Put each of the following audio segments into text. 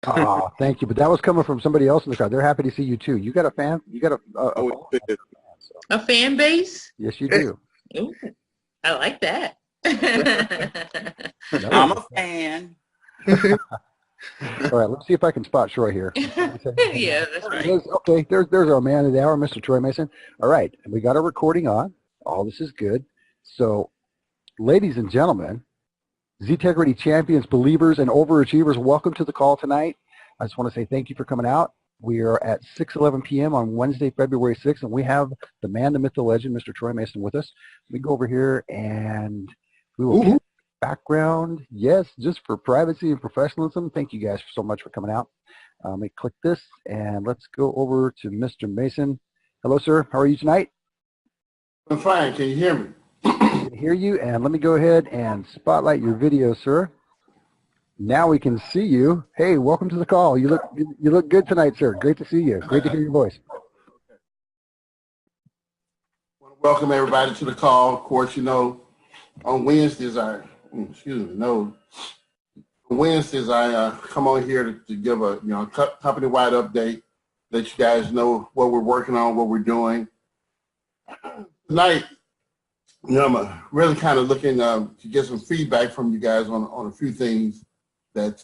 Ah, thank you. But that was coming from somebody else in the crowd. They're happy to see you too. You got a fan? You got a Oh, following? So. A fan base? Yes, you do. Ooh, I like that. Another I'm good a fan. All right, let's see if I can spot Troy here. Yeah, that's There he right. is. Okay, there's our man of the hour, Mr. Troy Mason. All right, we got a recording on. All this is good. So, ladies and gentlemen, Z-Tegrity champions, believers, and overachievers, welcome to the call tonight. I just want to say thank you for coming out. We are at 6:11 p.m. on Wednesday, February 6th, and we have the man, the myth, the legend, Mr. Troy Mason with us. We go over here and we will background, yes, just for privacy and professionalism. Thank you guys so much for coming out. Let me click this, and let's go over to Mr. Mason. Hello, sir. How are you tonight? I'm fine. Can you hear me? I can hear you, and let me go ahead and spotlight your video, sir. Now we can see you. Hey, welcome to the call. You look good tonight, sir. Great to see you. Great to hear your voice. I want to welcome everybody to the call. Of course, you know, on Wednesdays on Wednesdays I come on here to give a company-wide update, let you guys know what we're working on, what we're doing. Tonight, I'm really kind of looking to get some feedback from you guys on a few things that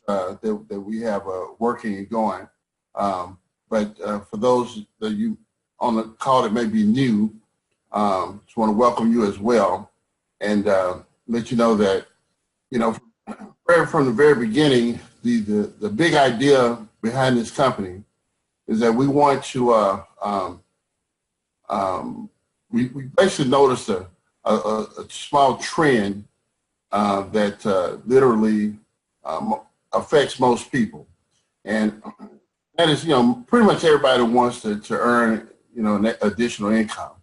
we have working and going. But for those that you on the call that may be new, just want to welcome you as well, and let you know that from the very beginning, the big idea behind this company is that we want to we basically noticed a small trend that literally affects most people, and that is pretty much everybody wants to earn additional income.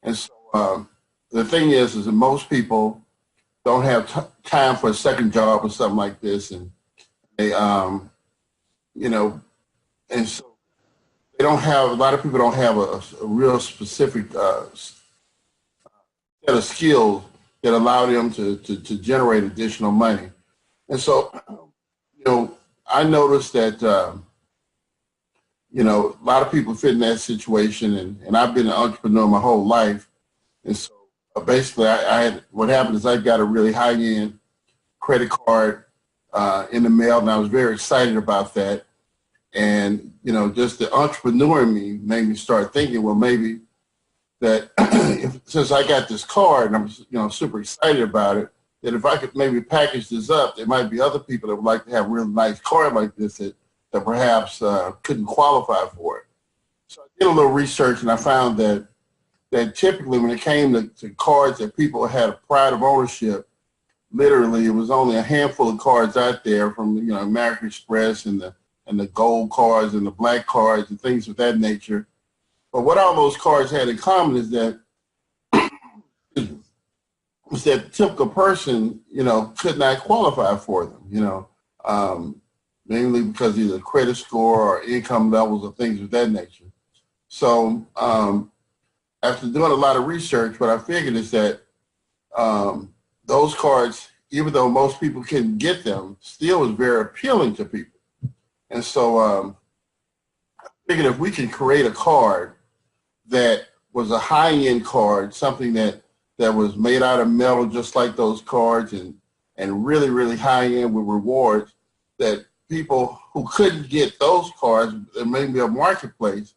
And so the thing is that most people don't have time for a second job or something like this, and they and so they don't have, a lot of people don't have a real specific set of skills that allow them to generate additional money. And so I noticed that a lot of people fit in that situation, and I've been an entrepreneur my whole life. And so basically what happened is I got a really high-end credit card in the mail, and I was very excited about that. And just the entrepreneur in me made me start thinking, well, maybe that since I got this card and I'm super excited about it, that if I could maybe package this up, there might be other people that would like to have a really nice card like this that perhaps couldn't qualify for it. So I did a little research, and I found that typically when it came to cards that people had a pride of ownership, literally it was only a handful of cards out there from American Express and the gold cards and the black cards and things of that nature. But what all those cards had in common is that the typical person, could not qualify for them, mainly because of either credit score or income levels or things of that nature. So after doing a lot of research, what I figured is that those cards, even though most people couldn't get them, still was very appealing to people. And so I figured if we can create a card that was a high-end card, something that was made out of metal just like those cards, and really, really high-end with rewards, that people who couldn't get those cards, there may be a marketplace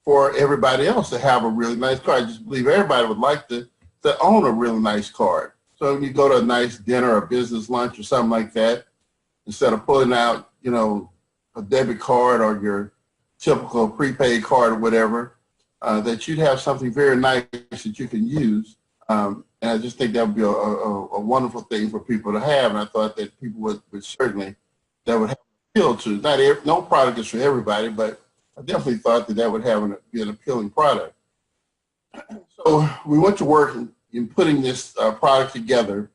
for everybody else to have a really nice card. I just believe everybody would like to own a really nice card. So when you go to a nice dinner or business lunch or something like that, instead of pulling out, a debit card or your typical prepaid card or whatever, that you'd have something very nice that you can use. And I just think that would be a wonderful thing for people to have. And I thought that people would certainly, that would have appeal to. No product is for everybody, but I definitely thought that would be an appealing product. So we went to work in putting this product together,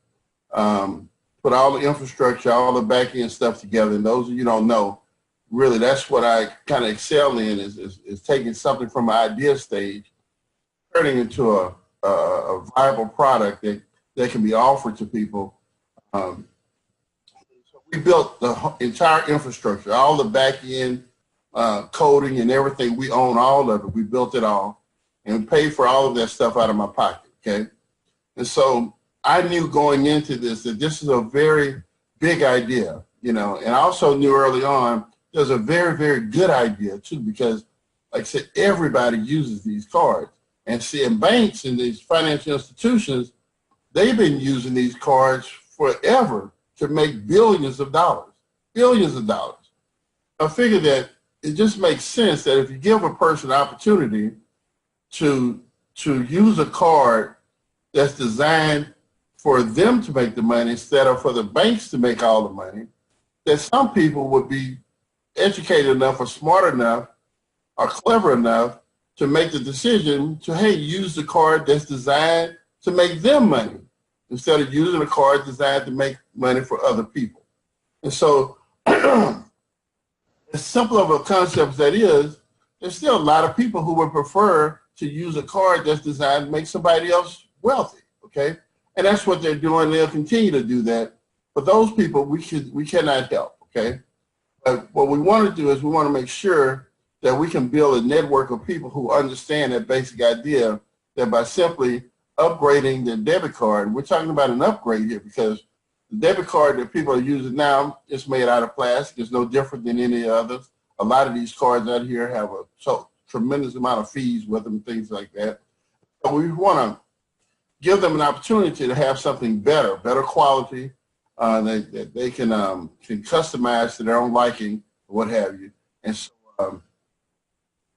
put all the infrastructure, all the back-end stuff together. And those of you who don't know, really, that's what I kind of excel in, is taking something from an idea stage, turning into a viable product that can be offered to people. So We built the entire infrastructure, all the back end coding and everything. We own all of it. We built it all and paid for all of that stuff out of my pocket, okay? And so I knew going into this that this is a very big idea, you know, and I also knew early on it was a very, very good idea too, because like I said, everybody uses these cards. And seeing banks and these financial institutions, they've been using these cards forever to make billions of dollars, billions of dollars. I figured that it just makes sense that if you give a person an opportunity to use a card that's designed for them to make the money instead of for the banks to make all the money, that some people would be educated enough or smart enough or clever enough to make the decision to, hey, use the card that's designed to make them money instead of using a card designed to make money for other people. And so as simple of a concept as that is, there's still a lot of people who would prefer to use a card that's designed to make somebody else wealthy, okay? And that's what they're doing. They'll continue to do that. But those people, we cannot help, okay? But what we want to do is we want to make sure that we can build a network of people who understand that basic idea that by simply upgrading their debit card, we're talking about an upgrade here because the debit card that people are using now is made out of plastic. It's no different than any others. A lot of these cards out here have a tremendous amount of fees with them, things like that. So we want to give them an opportunity to have something better quality that they can customize to their own liking, what have you. And so,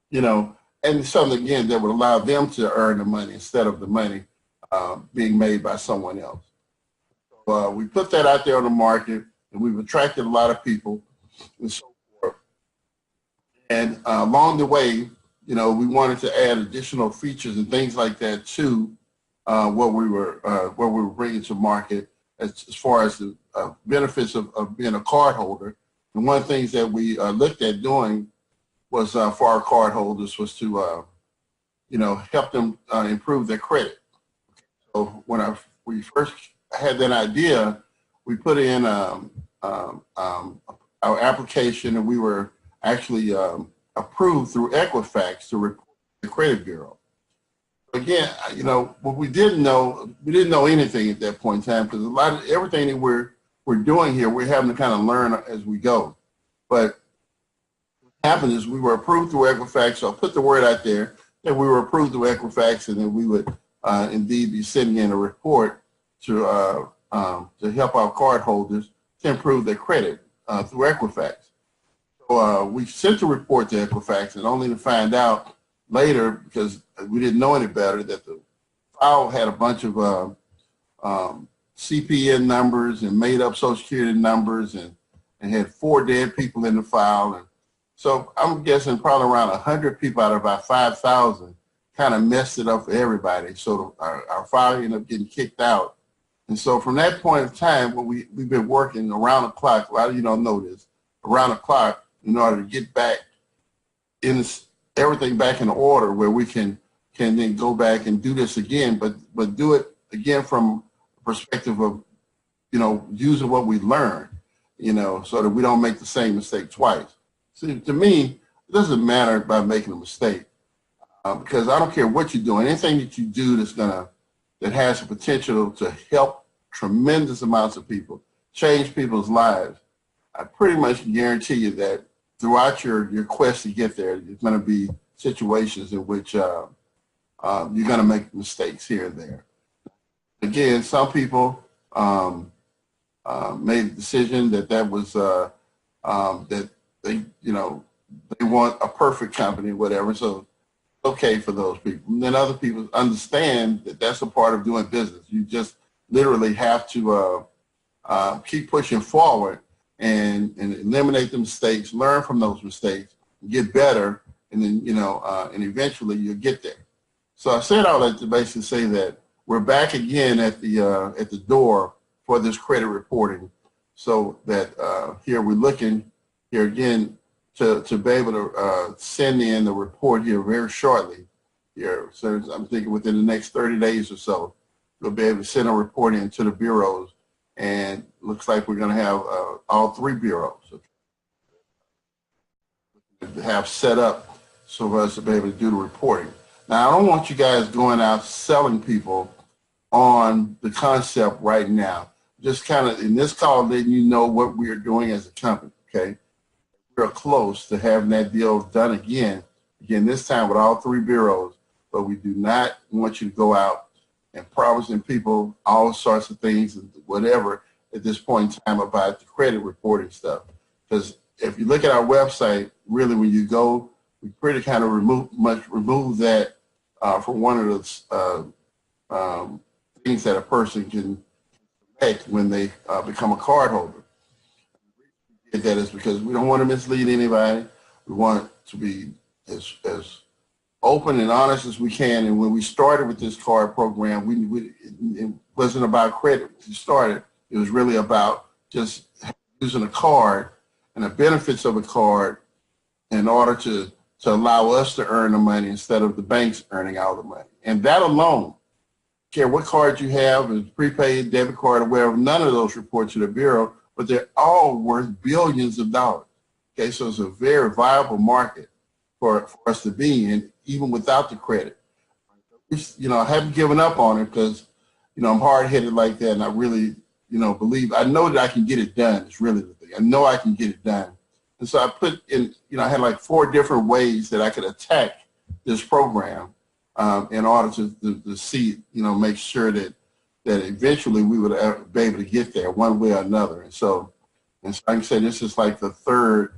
you know, and something, again, that would allow them to earn the money instead of the money being made by someone else. So, we put that out there on the market, and we've attracted a lot of people and so forth. And along the way, you know, we wanted to add additional features and things like that to what we were bringing to market as far as the benefits of being a card holder. And one of the things that we looked at doing was for our card holders was to, you know, help them improve their credit. So when we first had that idea, we put in our application, and we were actually approved through Equifax to report to the credit bureau. Again, you know, what we didn't know anything at that point in time because a lot of everything that we're doing here, we're having to kind of learn as we go. But what happened is we were approved through Equifax, so I put the word out there that we were approved through Equifax, and then we would indeed be sending in a report to help our card holders to improve their credit through Equifax. So we sent the report to Equifax, and only to find out later, because we didn't know any better, that the file had a bunch of CPN numbers and made up Social Security numbers and had 4 dead people in the file. And so I'm guessing probably around 100 people out of about 5,000 kind of messed it up for everybody. So our file ended up getting kicked out. And so from that point in time, we've been working around the clock. A lot of you don't know this, around the clock in order to get back in everything back in order where we can then go back and do this again, but do it again from a perspective of, you know, using what we learned, you know, so that we don't make the same mistake twice. See, to me, it doesn't matter about making a mistake because I don't care what you're doing. Anything that you do that has the potential to help tremendous amounts of people, change people's lives, I pretty much guarantee you that throughout your quest to get there, there's going to be situations in which you're going to make mistakes here and there. Again, some people made a decision that was that they, you know, they want a perfect company, whatever. So it's okay for those people. And then other people understand that that's a part of doing business. You just literally have to keep pushing forward and eliminate the mistakes, learn from those mistakes, get better, and then, you know, and eventually you'll get there. So I said all that to basically say that we're back again at the door for this credit reporting, so that here we're looking here again to be able to send in the report here very shortly. Here, so I'm thinking within the next 30 days or so, we'll be able to send a report in to the bureaus and looks like we're going to have all three bureaus have set up so for us to be able to do the reporting. Now, I don't want you guys going out selling people on the concept right now. Just kind of in this call, letting you know what we are doing as a company, okay? We're close to having that deal done again, this time with all three bureaus, but we do not want you to go out and promising people all sorts of things and whatever at this point in time about the credit reporting stuff. Because if you look at our website, really when you go, we pretty kind of remove that from one of those things that a person can make when they become a cardholder. That is because we don't want to mislead anybody. We want to be as open and honest as we can. And when we started with this card program, it wasn't about credit. When we started, it was really about just using a card and the benefits of a card in order to allow us to earn the money instead of the banks earning all the money. And that alone, care what card you have, is prepaid, debit card, or whatever, none of those report to the Bureau, but they're all worth billions of dollars. Okay, so it's a very viable market for us to be in, even without the credit. I haven't given up on it because, I'm hard-headed like that, and I really, believe, I know that I can get it done, is really the thing. I know I can get it done. And so I put in, I had like 4 different ways that I could attack this program in order to see, make sure that eventually we would be able to get there one way or another. And so I can say this is like the third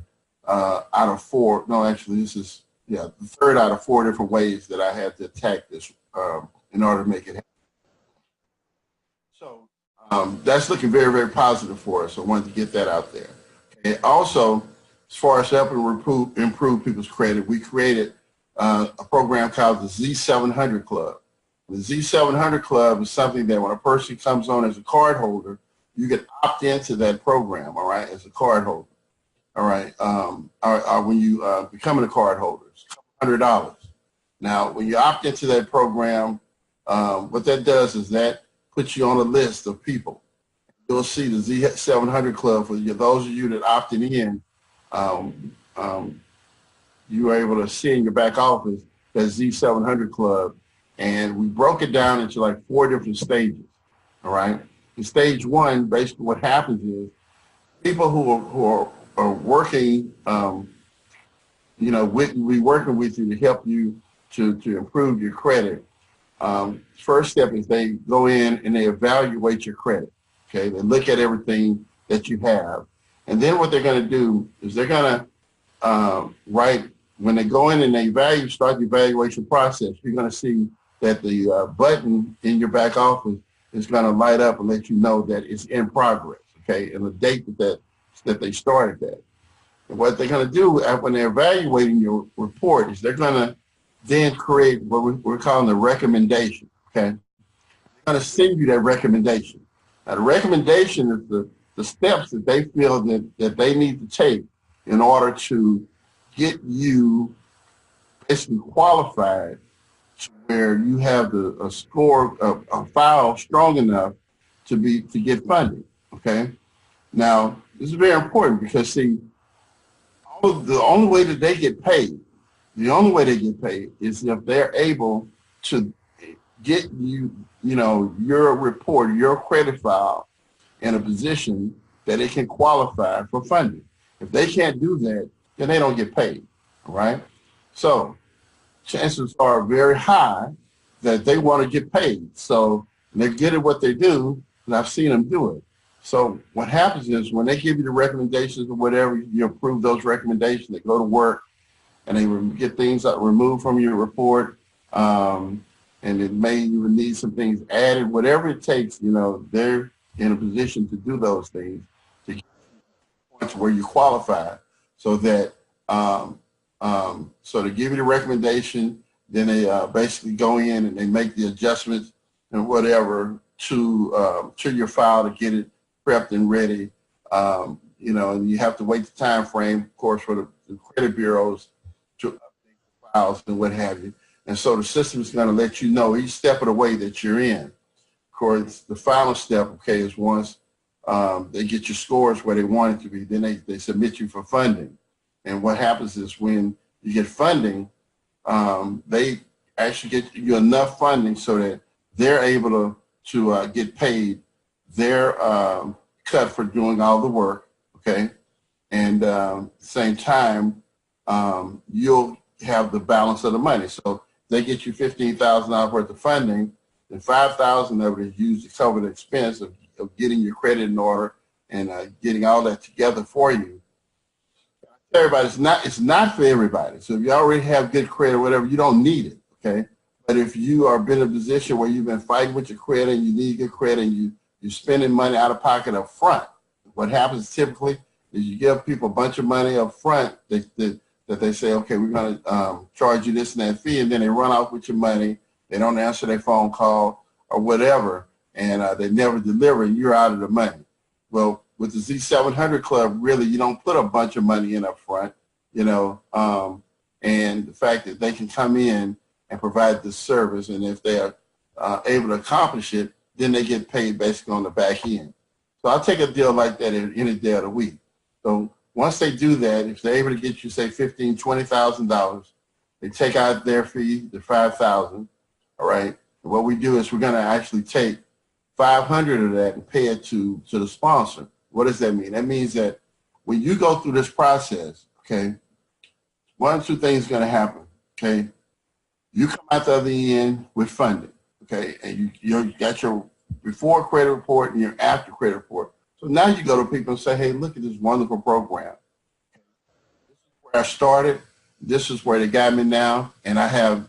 out of 4. No, actually, this is, the third out of 4 different ways that I had to attack this in order to make it happen. So that's looking very, very positive for us. So I wanted to get that out there. And also, as far as helping improve people's credit, we created a program called the Z700 Club. The Z700 Club is something that when a person comes on as a card holder, you can opt into that program, all right, as a card holder, all right, when you becoming a card holder, it's $100. Now, when you opt into that program, what that does is that puts you on a list of people. You'll see the Z700 Club for those of you that opted in. You were able to see in your back office that Z700 Club, and we broke it down into like 4 different stages, all right? In stage 1, basically what happens is people who are working, we working with you to help you to improve your credit. First step is they go in and they evaluate your credit, okay? They look at everything that you have. And then what they're going to do is they're going to when they go in and they start the evaluation process, you're going to see that the button in your back office is going to light up and let you know that it's in progress, okay, and the date that they started that. And what they're going to do when they're evaluating your report is they're going to then create what we're calling the recommendation, okay? They're going to send you that recommendation. Now, the recommendation is the steps that they feel that they need to take in order to get you basically qualified to where you have a score, a file strong enough to get funding, okay? Now, this is very important because, see, the only way that they get paid, is if they're able to get you, your report, your credit file in a position that it can qualify for funding. If they can't do that, then they don't get paid, all right? So chances are very high that they want to get paid. So they're good at what they do, and I've seen them do it. So what happens is when they give you the recommendations or whatever, you approve those recommendations, they go to work, and they get things removed from your report, and it may even need some things added, whatever it takes, they're in a position to do those things to get to where you qualify so that, so to give you the recommendation, then they basically go in and they make the adjustments and whatever to your file to get it prepped and ready, and you have to wait the time frame, of course, for the credit bureaus to update the files and what have you. And so the system is going to let you know each step of the way that you're in. Of course, the final step, okay, is once they get your scores where they want it to be. Then they submit you for funding. And what happens is when you get funding, they actually get you enough funding so that they're able to get paid their cut for doing all the work, okay? And same time, you'll have the balance of the money. So they get you $15,000 worth of funding, and $5,000 of it is used to cover the expense of getting your credit in order and getting all that together for you. Everybody, it's not for everybody. So if you already have good credit or whatever, you don't need it, okay? But if you are in a position where you've been fighting with your credit and you need good credit and you're spending money out of pocket up front, what happens typically is you give people a bunch of money up front that they say, okay, we're going to charge you this and that fee, and then they run off with your money. They don't answer their phone call or whatever, and they never deliver, and you're out of the money. Well, with the Z700 Club, really, you don't put a bunch of money in up front, you know, and the fact that they can come in and provide this service, and if they're able to accomplish it, then they get paid basically on the back end. So I'll take a deal like that any day of the week. So once they do that, if they're able to get you, say, $15,000, $20,000, they take out their fee, the $5,000, all right? And what we do is we're going to actually take $500 of that and pay it to the sponsor. What does that mean? That means that when you go through this process, okay, one or two things are going to happen, okay? You come out the other end with funding, okay, and you got your before credit report and your after credit report. So now you go to people and say, hey, look at this wonderful program. This is where I started. This is where they got me now. And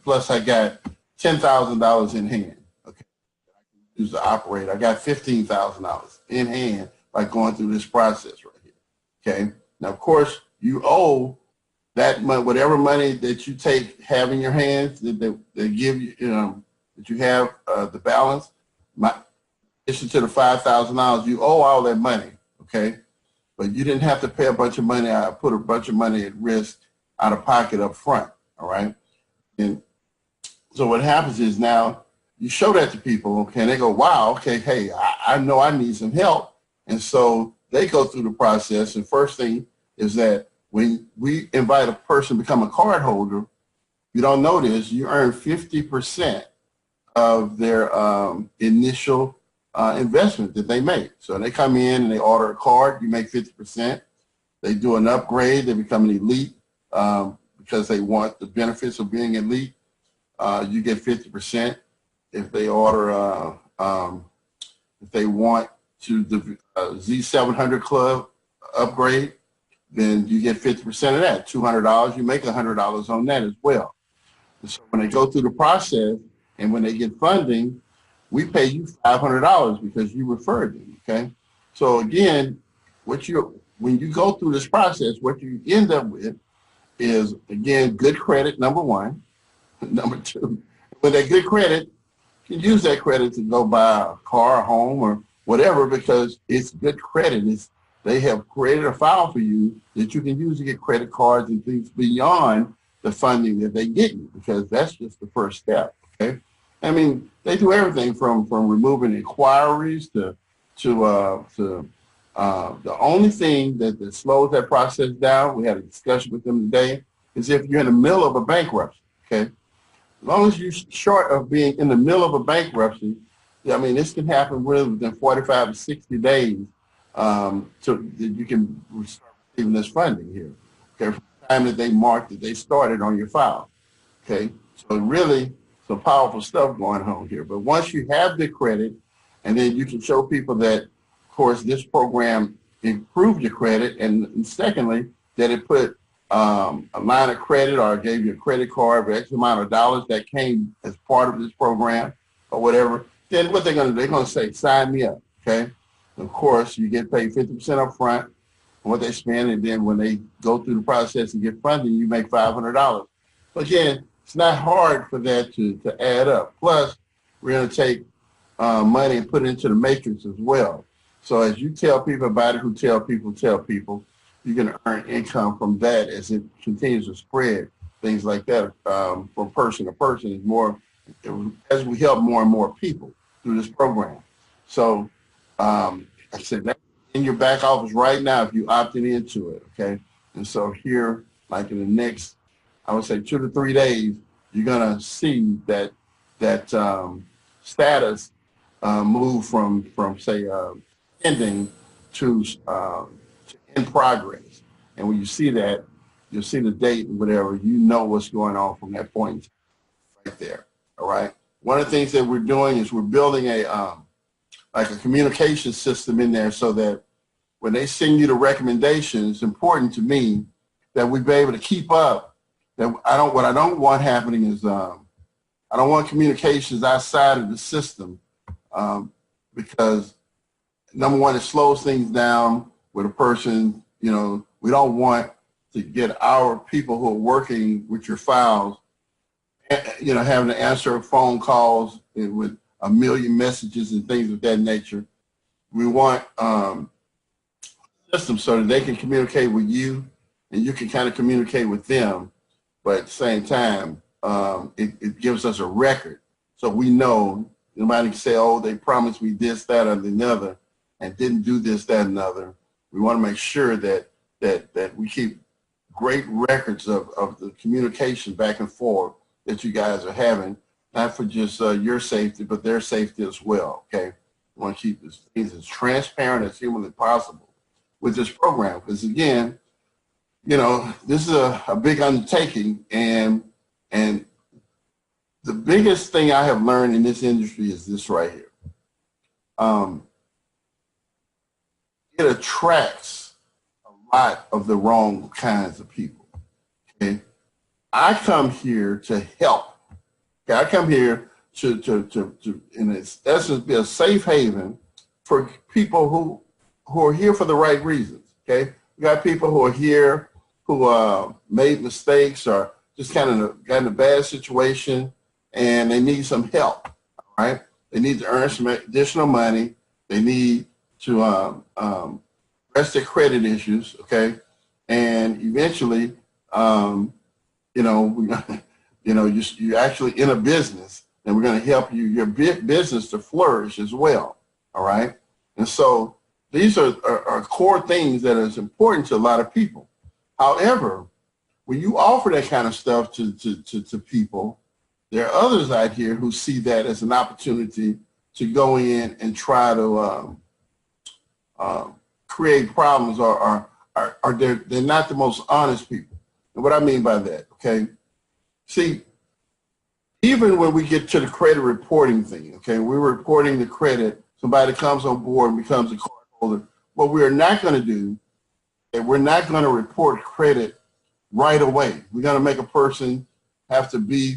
plus I got $10,000 in hand, okay, that I can use to operate. I got $15,000 in hand by going through this process right here, okay? Now, of course, you owe that money, whatever money that you have in your hands, that they give you, that you have the balance, addition to the $5,000, you owe all that money, okay? But you didn't have to pay a bunch of money, put a bunch of money at risk out of pocket up front, all right? And so what happens is now you show that to people, okay, and they go, wow, okay, hey, I know I need some help. And so they go through the process, and first thing is that when we invite a person to become a card holder, you don't know this, you earn 50% of their initial investment that they make. So they come in and they order a card, you make 50%. They do an upgrade, they become an elite because they want the benefits of being elite. You get 50%. If they order, if they want to the Z700 Club upgrade, then you get 50% of that, $200. You make $100 on that as well. And so when they go through the process and when they get funding, we pay you $500 because you referred them, okay? So again, when you go through this process, what you end up with is, again, good credit, number one. Number two, with that good credit, you can use that credit to go buy a car, a home, or whatever, because it's good credit. They have created a file for you that you can use to get credit cards and things beyond the funding that they get you, because that's just the first step, okay? I mean, they do everything from removing inquiries to the only thing that slows that process down, we had a discussion with them today, is if you're in the middle of a bankruptcy, okay? As long as you're short of being in the middle of a bankruptcy, I mean, this can happen within 45 to 60 days, so that you can start receiving this funding here, okay, from the time that they marked that they started on your file, okay? So really, some powerful stuff going on here. But once you have the credit, and then you can show people that, of course, this program improved your credit, and secondly, that it put a line of credit or gave you a credit card for X amount of dollars that came as part of this program or whatever, then what they're going to do, they're going to say, sign me up, okay? And of course, you get paid 50% up front on what they spend, and then when they go through the process and get funding, you make $500. But again, it's not hard for that to add up. Plus, we're going to take money and put it into the matrix as well. So as you tell people about it, who tell people, you're going to earn income from that as it continues to spread, things like that, from person to person, is more as we help more and more people through this program. So, like I said, that's in your back office right now if you opted into it, okay? And so here, like in the next, I would say 2 to 3 days, you're gonna see that status move from say ending to in progress. And when you see that, you'll see the date and whatever, you know what's going on from that point right there. All right. One of the things that we're doing is we're building a like a communication system in there so that when they send you the recommendation, it's important to me that we be able to keep up. That what I don't want happening is I don't want communications outside of the system because number one, it slows things down with a person. You know, we don't want to get our people who are working with your files, you know, having to answer phone calls with a million messages and things of that nature. We want systems so that they can communicate with you and you can kind of communicate with them, but at the same time, it gives us a record. So we know, nobody can say, oh, they promised me this, that, or the other, and didn't do this, that, and other. We want to make sure that we keep great records of the communication back and forth that you guys are having, not for just your safety, but their safety as well, okay? We want to keep things as transparent as humanly possible with this program, because again, you know, this is a big undertaking, and the biggest thing I have learned in this industry is this right here. It attracts a lot of the wrong kinds of people, okay? I come here to help. Okay, I come here to in its essence, be a safe haven for people who are here for the right reasons, okay? We got people who are here who made mistakes or just kind of got in a bad situation and they need some help, all right? They need to earn some additional money. They need to address their credit issues, okay? And eventually, you know, you're actually in a business, and we're going to help your business to flourish as well, all right? And so these are core things that is important to a lot of people. However, when you offer that kind of stuff to people, there are others out here who see that as an opportunity to go in and try to create problems, or they're not the most honest people. And what I mean by that, okay? See, even when we get to the credit reporting thing, okay, we're reporting the credit, somebody comes on board and becomes a cardholder. What we are not going to do is we're not going to report credit right away. We're going to make a person have to be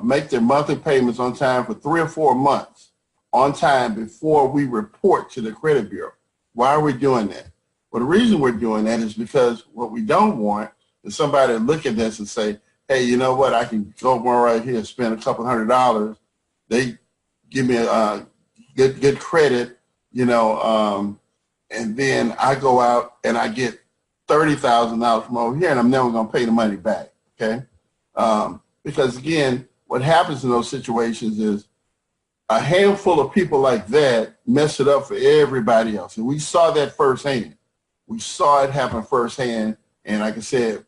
make their monthly payments on time for 3 or 4 months on time before we report to the credit bureau. Why are we doing that? Well, the reason we're doing that is because what we don't want is somebody to look at this and say, hey, you know what, I can go more right here and spend a couple $100. They give me a good credit, you know, and then I go out and I get $30,000 from over here and I'm never going to pay the money back, okay? Because again, what happens in those situations is a handful of people like that mess it up for everybody else. And we saw that firsthand. We saw it happen firsthand. And like I said,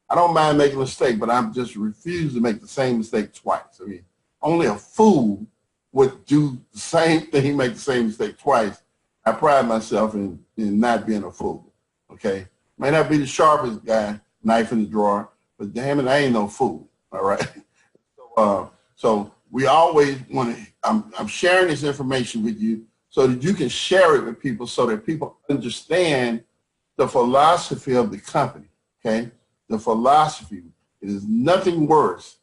I don't mind making a mistake, but I'm just refuse to make the same mistake twice. I mean, only a fool would do the same thing, make the same mistake twice. I pride myself in not being a fool, okay? May not be the sharpest guy, knife in the drawer, but damn it, I ain't no fool, all right? So we always want to, I'm sharing this information with you so that you can share it with people so that people understand the philosophy of the company, okay? The philosophy. It is nothing worse.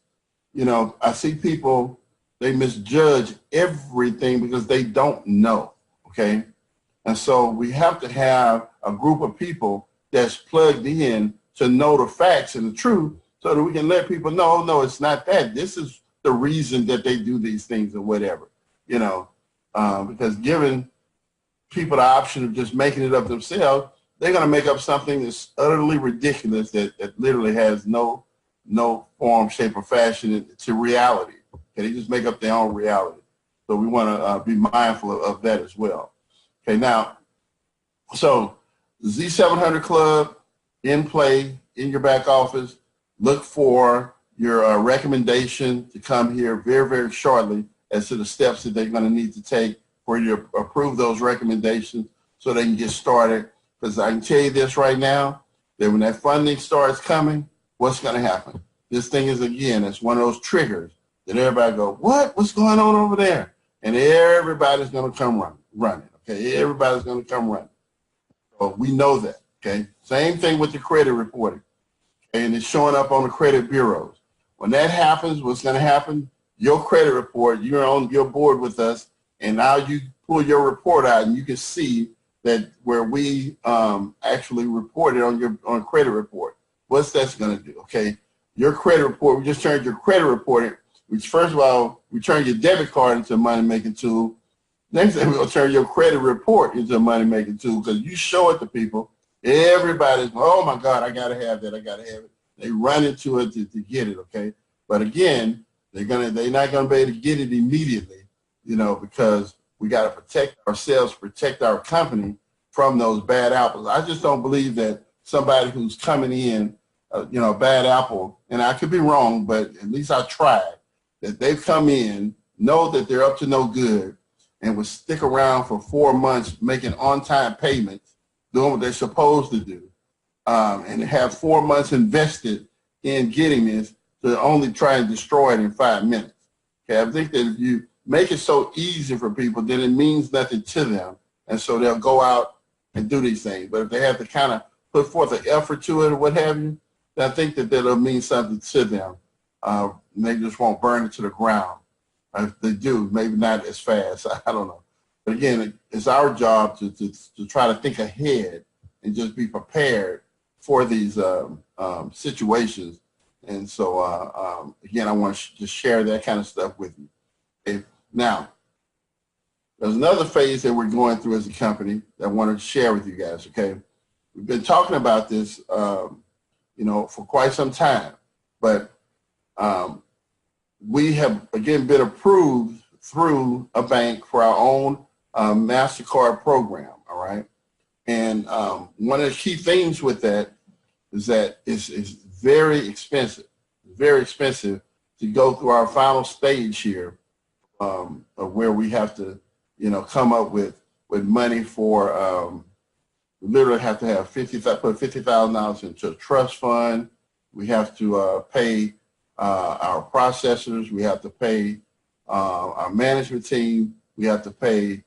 You know, I see people, they misjudge everything because they don't know, okay? And so we have to have a group of people that's plugged in to know the facts and the truth so that we can let people know, no, it's not that. This is the reason that they do these things or whatever, you know, because giving people the option of just making it up themselves, they're going to make up something that's utterly ridiculous that literally has no form, shape, or fashion to reality. Okay, they just make up their own reality. So we want to be mindful of that as well. Okay, now, So Z700 Club in play in your back office. Look for your recommendation to come here very, very shortly as to the steps that they're going to need to take for you to approve those recommendations so they can get started. Because I can tell you this right now, that when that funding starts coming, what's going to happen? This thing is, again, it's one of those triggers that everybody go, what? What's going on over there? And everybody's going to come running, okay? Everybody's going to come running. So we know that, okay? Same thing with the credit reporting, okay? And it's showing up on the credit bureaus. When that happens, what's going to happen? Your credit report, you're on your board with us, and now you pull your report out, and you can see that where we actually reported on credit report. What's that's going to do, okay? Your credit report, we just turned your credit report, which first of all, we turned your debit card into a money-making tool. Next thing, we're going to turn your credit report into a money-making tool because you show it to people. Everybody's, oh, my God, I got to have that. I got to have it. They run into it to get it, okay? But again, they're not going to be able to get it immediately, you know, because we got to protect ourselves, protect our company from those bad apples. I just don't believe that somebody who's coming in, you know, a bad apple, and I could be wrong, but at least I tried, that they've come in, know that they're up to no good, and would stick around for 4 months making on-time payments, doing what they're supposed to do, and have 4 months invested in getting this to only try and destroy it in 5 minutes. Okay, I think that if you make it so easy for people, then it means nothing to them, and so they'll go out and do these things. But if they have to kind of put forth an effort to it or what have you, then I think that that'll mean something to them. They just won't burn it to the ground. If they do, maybe not as fast. I don't know. But again, it's our job to try to think ahead and just be prepared for these situations. And so, again, I want to just share that kind of stuff with you. Okay. Now, there's another phase that we're going through as a company that I want to share with you guys, okay? We've been talking about this, you know, for quite some time, but we have, again, been approved through a bank for our own MasterCard program, all right? And one of the key things with that is that it's very expensive to go through our final stage here of where we have to, you know, come up with money for, we literally have to have put $50,000 into a trust fund. We have to pay our processors. We have to pay our management team. We have to pay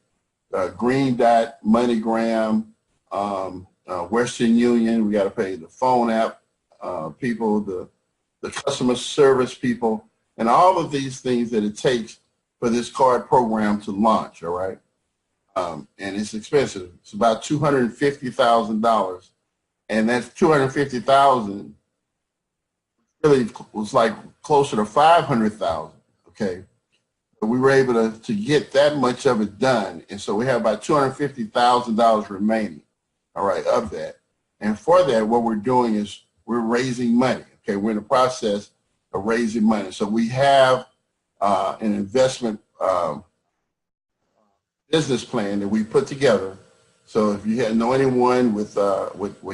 Green Dot, MoneyGram, Western Union. We got to pay the phone app people, the customer service people, and all of these things that it takes for this card program to launch, all right? And it's expensive. It's about $250,000, and that's $250,000 really was like closer to $500,000, okay? But we were able to get that much of it done, and so we have about $250,000 remaining, all right, of that. And for that, what we're doing is we're raising money, okay? We're in the process of raising money. So we have an investment business plan that we put together. So if you know anyone with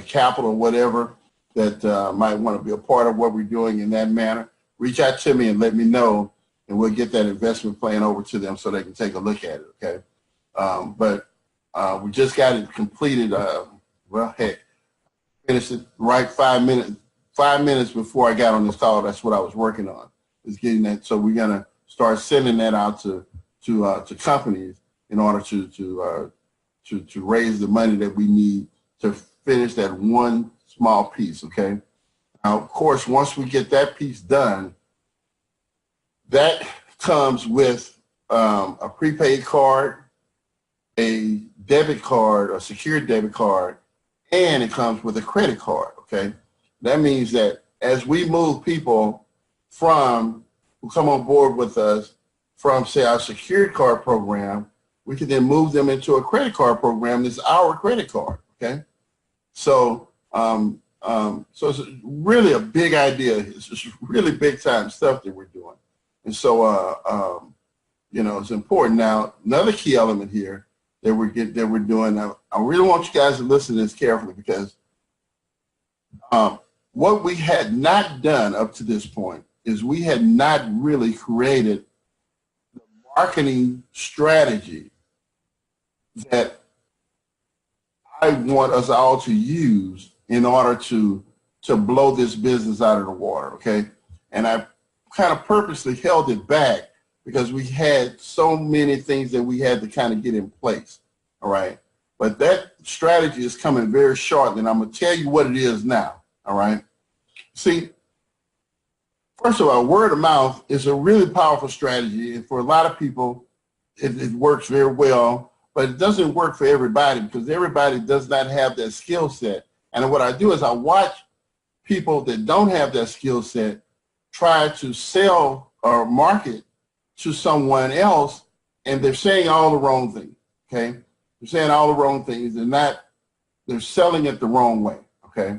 capital or whatever that might want to be a part of what we're doing in that manner, reach out to me and let me know, and we'll get that investment plan over to them so they can take a look at it, okay? But we just got it completed, well, heck, finished it right 5 minutes before I got on this call. That's what I was working on, is getting that. So we're going to start sending that out to companies in order to raise the money that we need to finish that one small piece, okay? Now, of course, once we get that piece done, that comes with a prepaid card, a debit card, a secured debit card, and it comes with a credit card, okay? That means that as we move people who come on board with us from, say, our secured card program, we can then move them into a credit card program that's our credit card, okay? So, so it's really a big idea. It's just really big time stuff that we're doing. And so, you know, it's important. Now, another key element here that we're doing. I really want you guys to listen to this carefully, because what we had not done up to this point is we had not really created the marketing strategy that I want us all to use in order to blow this business out of the water, okay? And I kind of purposely held it back because we had so many things that we had to kind of get in place, all right? But that strategy is coming very short, and I'm going to tell you what it is now, all right? See, first of all, word of mouth is a really powerful strategy, and for a lot of people, it works very well, but it doesn't work for everybody because everybody does not have that skill set. And what I do is I watch people that don't have that skill set try to sell or market to someone else, and they're saying all the wrong things, okay? They're saying all the wrong things. They're selling it the wrong way, okay?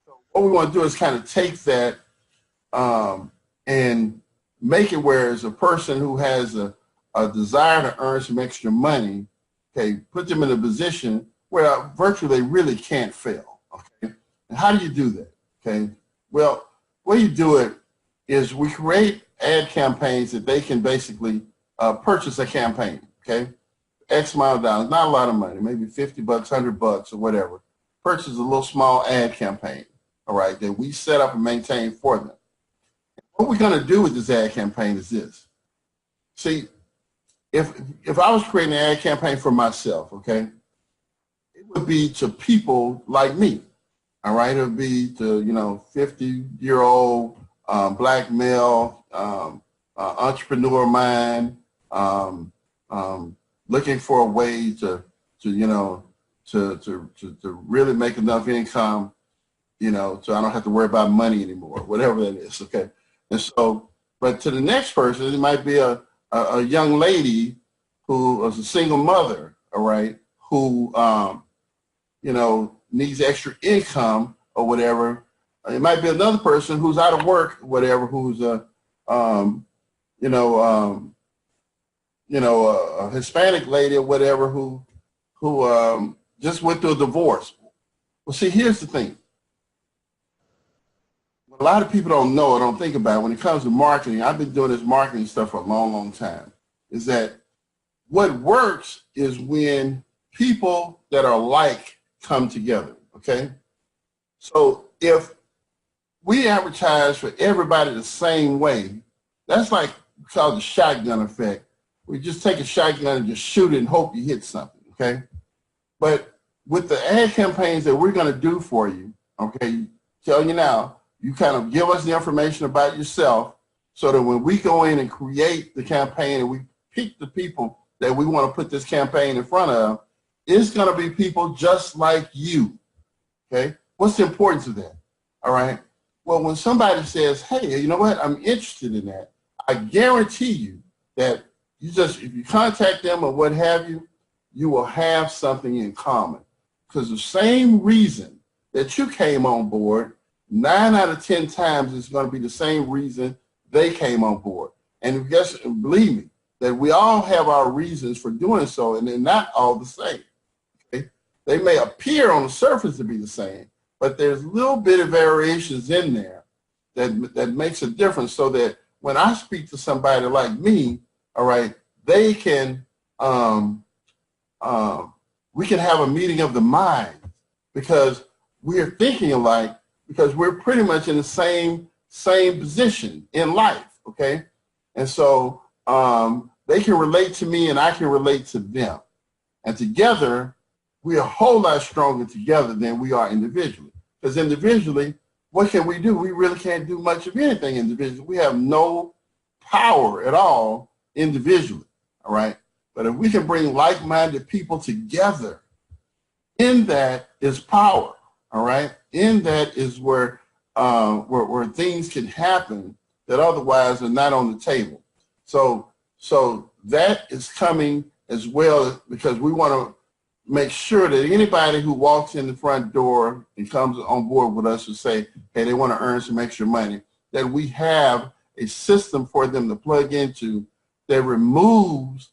So what we want to do is kind of take that and make it where as a person who has a desire to earn some extra money, okay, put them in a position where virtually they really can't fail, okay? And how do you do that, okay? Well, the way you do it is we create ad campaigns that they can basically purchase a campaign, okay? X amount of dollars, not a lot of money, maybe 50 bucks, 100 bucks or whatever. Purchase a little small ad campaign, all right, that we set up and maintain for them. What we're going to do with this ad campaign is this. See, if I was creating an ad campaign for myself, okay, it would be to people like me, all right? It would be to, 50-year-old black male entrepreneur mind, looking for a way to really make enough income, so I don't have to worry about money anymore, whatever that is, okay? And so, but to the next person, it might be a young lady who is a single mother, all right, who, needs extra income or whatever. It might be another person who's out of work, whatever, who's a Hispanic lady or whatever who just went through a divorce. Well, see, here's the thing. What a lot of people don't know or don't think about when it comes to marketing, I've been doing this marketing stuff for a long, long time, is that what works is when people that are alike come together, okay? So if we advertise for everybody the same way, that's like called the shotgun effect. We just take a shotgun and just shoot it and hope you hit something, okay? But with the ad campaigns that we're going to do for you, okay, tell you now, you kind of give us the information about yourself so that when we go in and create the campaign and we pick the people that we want to put this campaign in front of, it's going to be people just like you, okay? What's the importance of that, all right? Well, when somebody says, hey, you know what, I'm interested in that, I guarantee you that if you contact them or what have you, you will have something in common. Because the same reason that you came on board, 9 out of 10 times it's going to be the same reason they came on board. And believe me, that we all have our reasons for doing so, and they're not all the same. Okay? They may appear on the surface to be the same, but there's a little bit of variations in there that makes a difference, so that when I speak to somebody like me, all right, they can, we can have a meeting of the mind because we're thinking alike, because we're pretty much in the same position in life, okay? And so they can relate to me and I can relate to them. And together, we're a whole lot stronger together than we are individually. Because individually, what can we do? We really can't do much of anything individually. We have no power at all individually, all right? But if we can bring like-minded people together, in that is power, all right? In that is where things can happen that otherwise are not on the table. So that is coming as well, because we want to make sure that anybody who walks in the front door and comes on board with us and say, hey, they want to earn some extra money, that we have a system for them to plug into that removes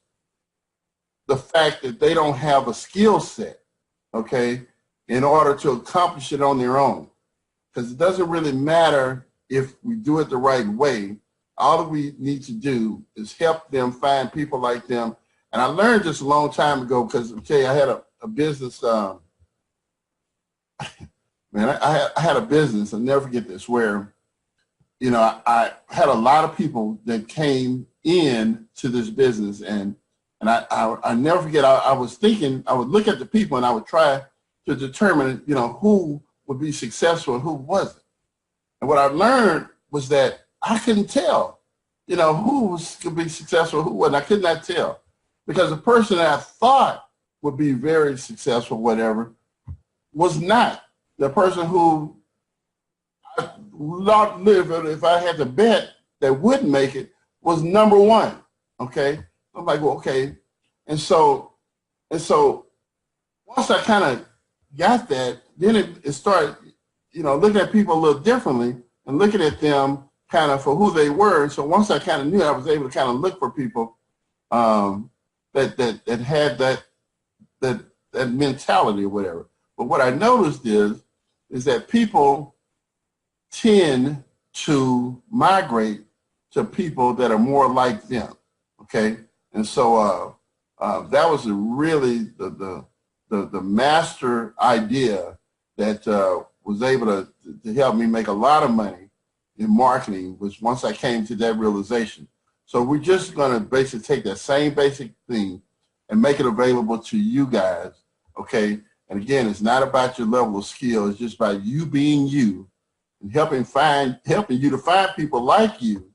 the fact that they don't have a skill set, okay, in order to accomplish it on their own. Because it doesn't really matter if we do it the right way. All that we need to do is help them find people like them. And I learned this a long time ago because, okay, I had a business, man, I had a business, I'll never forget this, where, you know, I had a lot of people that came in to this business, and I never forget, I was thinking, I would look at the people and I would try to determine, you know, who would be successful and who wasn't. And what I learned was that I couldn't tell, you know, who could be successful, who wasn't. I could not tell, because the person that I thought would be very successful, whatever, was not. The person who I live, if I had to bet that wouldn't make it, was number one. Okay, I'm like, well, okay, and so once I kind of got that, then it started, you know, looking at people a little differently and looking at them kind of for who they were. And so once I kind of knew, I was able to kind of look for people that had that mentality or whatever. But what I noticed is that people tend to migrate to people that are more like them. Okay, and so that was really the master idea that was able to help me make a lot of money in marketing, was once I came to that realization. So we're just going to basically take that same basic thing and make it available to you guys, okay? And again, it's not about your level of skill. It's just about you being you and helping you to find people like you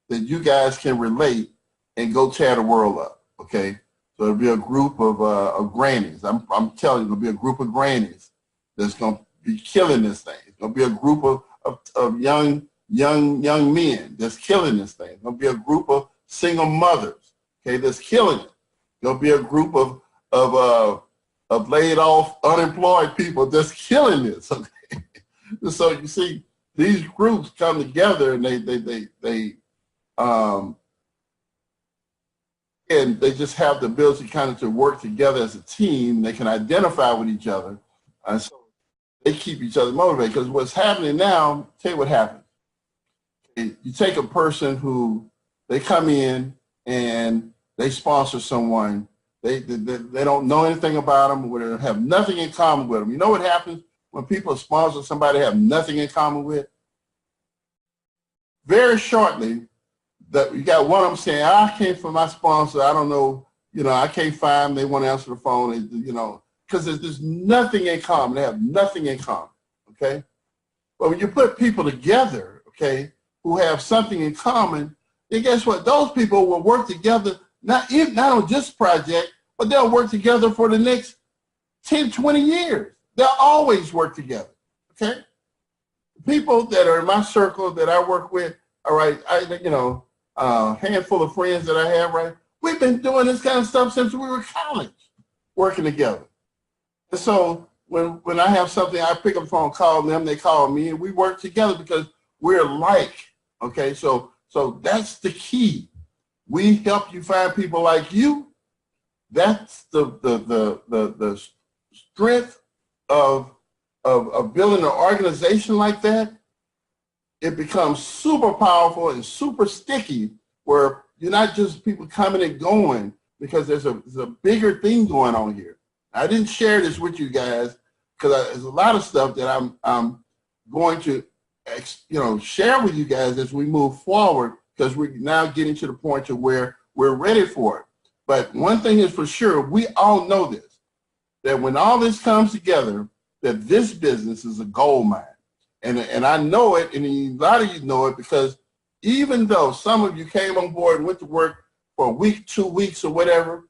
that you guys can relate and go tear the world up, okay? So it'll be a group of grannies. I'm telling you, it'll be a group of grannies that's going to be killing this thing. It's going to be a group of young men that's killing this thing. It's going to be a group of single mothers, okay, that's killing it. There'll be a group of laid off, unemployed people that's killing this. Okay? So you see, these groups come together and they just have the ability kind of to work together as a team. They can identify with each other, and so they keep each other motivated. Because what's happening now, tell you what happens. You take a person who they come in and they sponsor someone. They don't know anything about them, or they have nothing in common with them. You know what happens when people sponsor somebody they have nothing in common with? Very shortly, you got one of them saying, I came for my sponsor. I don't know, you know, I can't find them. They want to answer the phone, you know, because there's nothing in common. They have nothing in common, okay? But when you put people together, okay, who have something in common, then guess what? Those people will work together, not on this project, but they'll work together for the next 10, 20 years. They'll always work together, okay? People that are in my circle that I work with, all right, handful of friends that I have, right, we've been doing this kind of stuff since we were in college, working together. And so when I have something, I pick up the phone, call them, they call me, and we work together because we're alike, okay? So that's the key. We help you find people like you. That's the strength of building an organization like that. It becomes super powerful and super sticky, where you're not just people coming and going, because there's a bigger thing going on here. I didn't share this with you guys because there's a lot of stuff that I'm going to share with you guys as we move forward, because we're now getting to the point to where we're ready for it. But one thing is for sure, we all know this, that when all this comes together, that this business is a gold mine. And I know it, and a lot of you know it, because even though some of you came on board and went to work for a week, 2 weeks, or whatever,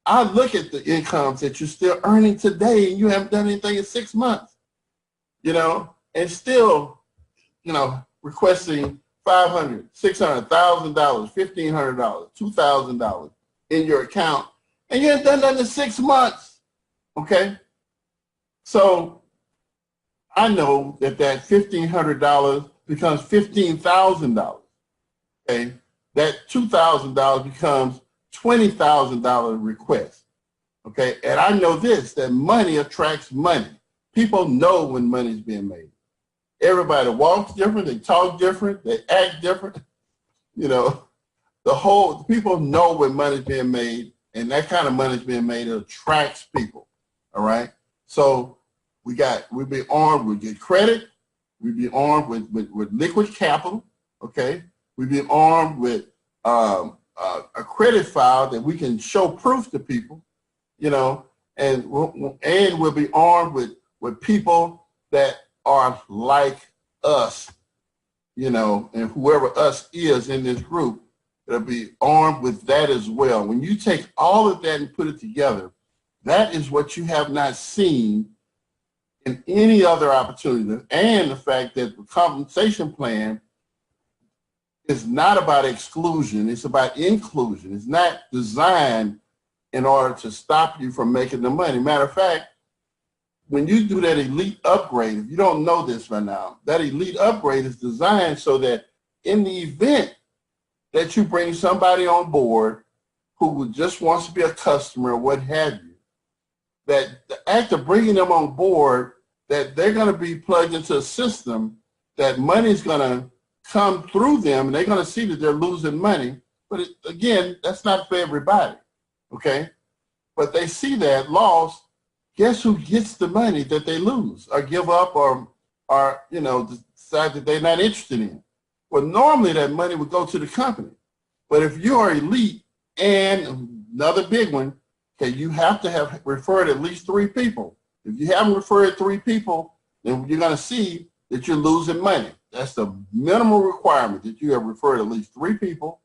I look at the incomes that you're still earning today, and you haven't done anything in 6 months, you know, and still, you know, requesting $500, $600, $1,000, $1,500, $2,000 in your account, and you haven't done that in 6 months, okay? So I know that $1,500 becomes $15,000, okay? That $2,000 becomes $20,000 request. Okay, and I know this, that money attracts money. People know when money's being made. Everybody walks different, they talk different, they act different. You know, people know when money's being made, and that kind of money's being made, it attracts people. All right. So we'd be armed with good credit, we'd be armed with liquid capital. Okay. We'd be armed with a credit file that we can show proof to people, you know, and we'll be armed with people that are like us, you know, and whoever us is in this group, they'll be armed with that as well. When you take all of that and put it together, that is what you have not seen in any other opportunity. And the fact that the compensation plan is not about exclusion, it's about inclusion. It's not designed in order to stop you from making the money. Matter of fact, when you do that elite upgrade, if you don't know this right now, that elite upgrade is designed so that in the event that you bring somebody on board who just wants to be a customer or what have you, that the act of bringing them on board, that they're going to be plugged into a system, that money's going to come through them, and they're going to see that they're losing money. But again, that's not for everybody, okay? But they see that loss. Guess who gets the money that they lose or give up or you know, decide that they're not interested in? Well, normally that money would go to the company. But if you are elite, and another big one, okay, you have to have referred at least 3 people. If you haven't referred 3 people, then you're going to see that you're losing money. That's the minimal requirement, that you have referred at least 3 people,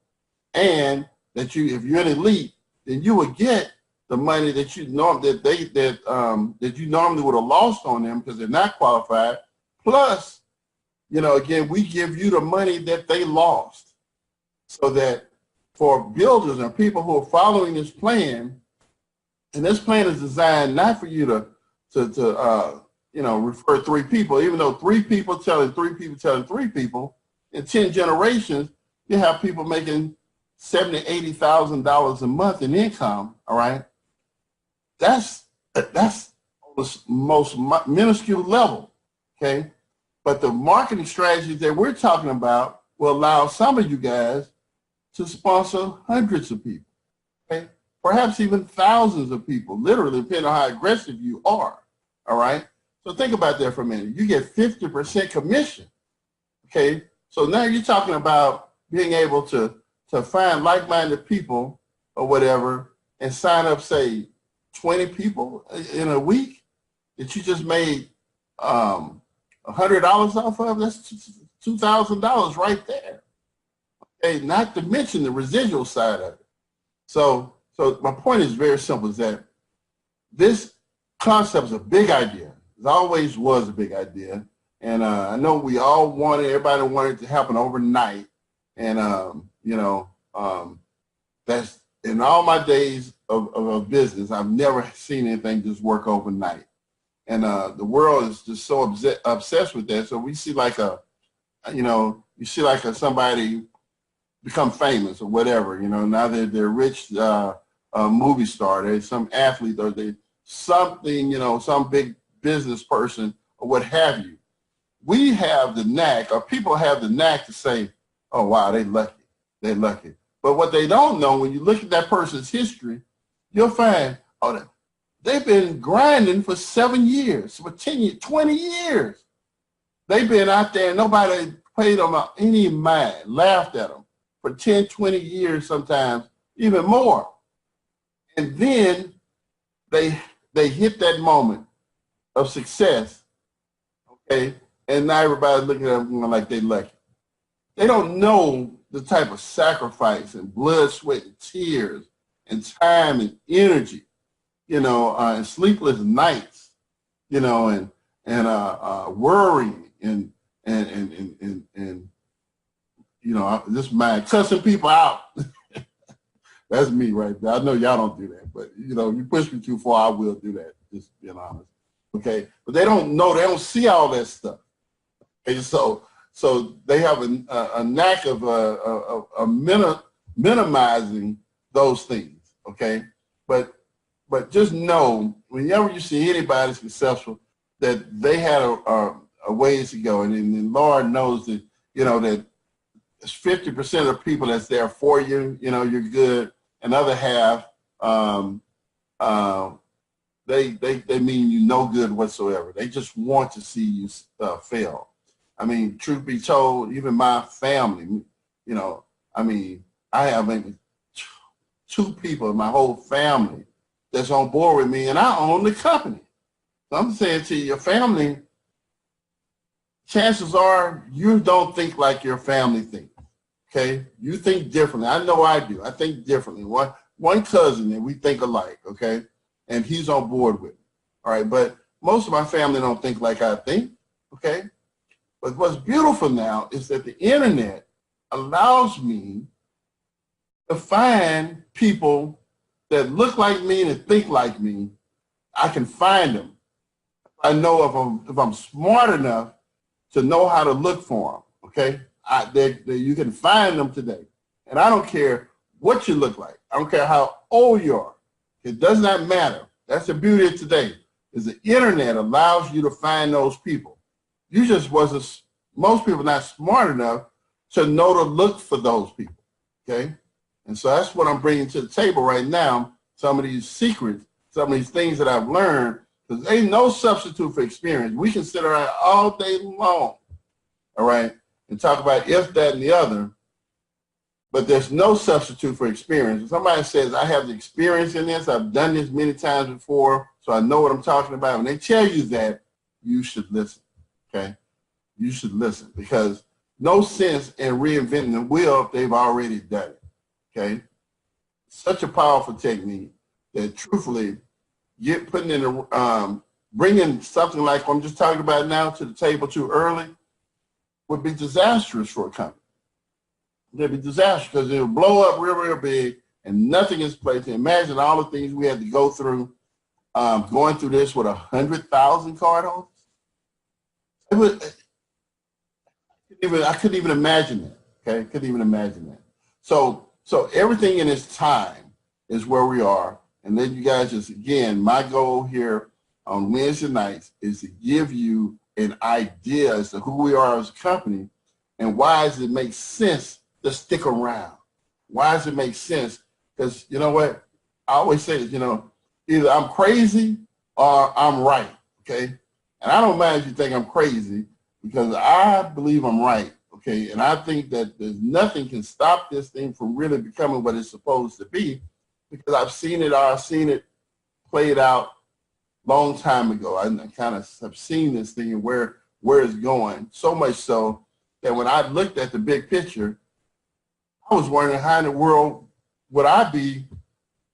and that if you're an elite, then you would get the money that you normally would have lost on them because they're not qualified. Plus, you know, again, we give you the money that they lost, so that for builders and people who are following this plan, and this plan is designed not for you to you know, refer 3 people, even though 3 people telling 3 people telling 3 people, in 10 generations, you have people making $70,000, $80,000 a month in income. All right. That's on the most minuscule level, okay? But the marketing strategies that we're talking about will allow some of you guys to sponsor hundreds of people, okay? Perhaps even thousands of people, literally, depending on how aggressive you are, all right? So think about that for a minute. You get 50% commission, okay? So now you're talking about being able to find like-minded people or whatever and sign up, say, 20 people in a week that you just made $100 off of. That's $2,000 right there. Okay, not to mention the residual side of it. So my point is very simple: is that this concept is a big idea. It always was a big idea, and I know we all everybody wanted it to happen overnight, and you know, that's in all my days of business, I've never seen anything just work overnight. And the world is just so obsessed with that. So we see like somebody become famous or whatever, you know, now they're rich movie star, they're some athlete, or they something, you know, some big business person or what have you. We have the knack, or people have the knack to say, oh, wow, they're lucky. But what they don't know, when you look at that person's history, you'll find, oh, they've been grinding for 7 years, for 10 years, 20 years. They've been out there and nobody paid them any mind, laughed at them for 10, 20 years, sometimes even more. And then they hit that moment of success, okay? And now everybody's looking at them like they're lucky. They don't know the type of sacrifice and blood, sweat, and tears and time and energy, you know, and sleepless nights, you know, and worrying and you know, this mind cussing people out. That's me right there. I know y'all don't do that, but you know, you push me too far, I will do that, just being honest. Okay, but they don't know, they don't see all that stuff. Okay, so they have a knack of minimizing those things. Okay, but but just know, whenever you see anybody successful, that they had a ways to go. And then Lord knows that, you know, that it's 50% of people that's there for you, you know, you're good. And other half, they mean you no good whatsoever. They just want to see you fail. I mean, truth be told, even my family, you know, I mean, I have maybe 2 people in my whole family that's on board with me, and I own the company. So I'm saying to your family, chances are you don't think like your family thinks, okay? You think differently. I know I do. I think differently. One cousin and we think alike, okay? And he's on board with me, all right? But most of my family don't think like I think, okay? But what's beautiful now is that the internet allows me to find people that look like me and think like me. I can find them. I know if I'm smart enough to know how to look for them, okay? You can find them today. And I don't care what you look like. I don't care how old you are. It does not matter. That's the beauty of today, is the internet allows you to find those people. You just wasn't, most people not smart enough to know to look for those people, okay? And so that's what I'm bringing to the table right now, some of these secrets, some of these things that I've learned, because ain't no substitute for experience. We can sit around all day long, all right, and talk about if, that, and the other, but there's no substitute for experience. If somebody says, I have the experience in this, I've done this many times before, so I know what I'm talking about, when they tell you that, you should listen, okay? You should listen, because no sense in reinventing the wheel if they've already done it, okay? Such a powerful technique that truthfully, bringing something like what I'm just talking about now to the table too early would be disastrous for a company. It'd be disastrous because it'll blow up real, real big and nothing is placed. Imagine all the things we had to go through, going through this with 100,000 cardholders. I couldn't even imagine that, okay? Couldn't even imagine that. So everything in its time is where we are. And then you guys just, again, my goal here on Wednesday nights is to give you an idea as to who we are as a company and why does it make sense to stick around. Why does it make sense? Because you know what? I always say this, you know, either I'm crazy or I'm right, okay? And I don't mind if you think I'm crazy because I believe I'm right, okay? And I think that there's nothing can stop this thing from really becoming what it's supposed to be, because I've seen it played out long time ago. I kind of have seen this thing and where it's going, so much so that when I looked at the big picture, I was wondering how in the world would I be,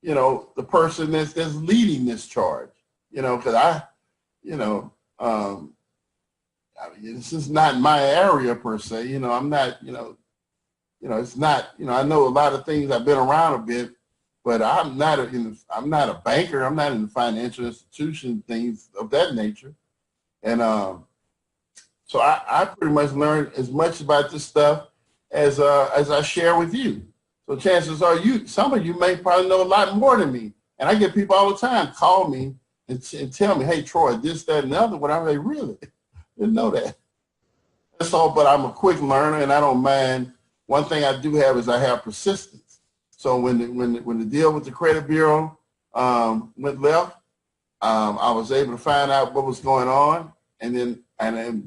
you know, the person that's leading this charge, you know, because I mean, this is not my area per se, you know, I'm not, it's not, I know a lot of things, I've been around a bit, but I'm not a banker. I'm not in the financial institution, things of that nature. And so I pretty much learned as much about this stuff as I share with you. So chances are some of you may probably know a lot more than me. And I get people all the time call me and tell me, hey, Troy, this, that, and the other. When I'm like, really? Didn't know that. That's all, but I'm a quick learner and I don't mind. One thing I do have is I have persistence. So when the deal with the credit bureau went left, I was able to find out what was going on and then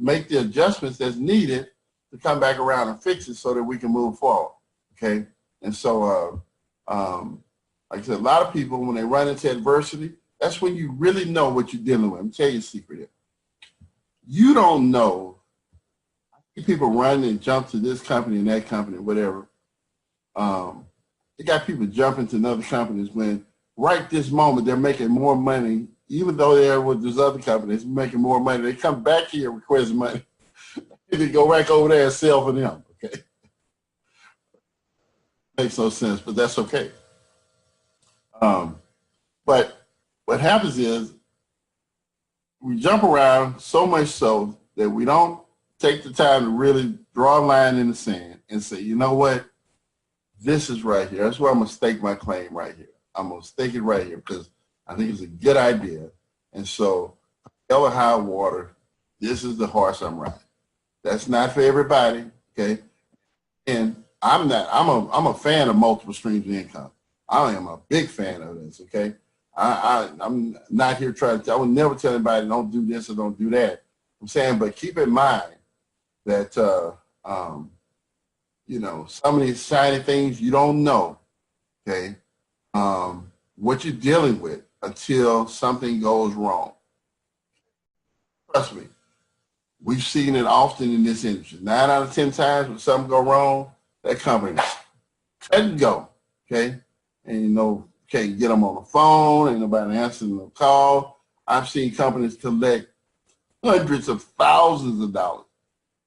make the adjustments that's needed to come back around and fix it so that we can move forward, okay? And so, like I said, a lot of people, when they run into adversity, that's when you really know what you're dealing with. Let me tell you a secret here. You don't know. I see people run and jump to this company and that company, whatever. They got people jumping to other companies when right this moment they're making more money, even though they're with these other companies making more money. They come back here and request money. They go back over there and sell for them, okay? Makes no sense, but that's okay. But what happens is we jump around so much so that we don't take the time to really draw a line in the sand and say, you know what? This is right here. That's where I'm going to stake my claim right here. I'm going to stake it right here because I think it's a good idea. And so, hell or high water, this is the horse I'm riding. That's not for everybody, okay? And I'm a fan of multiple streams of income. I am a big fan of this, okay? I'm not here trying to, I would never tell anybody don't do this or don't do that. I'm saying, but keep in mind that, you know, some of these shiny things you don't know, okay, what you're dealing with until something goes wrong. Trust me, we've seen it often in this industry. 9 out of 10 times when something go wrong, that company cut and go, okay? And you know, can't get them on the phone, ain't nobody answering the call. I've seen companies collect hundreds of thousands of dollars,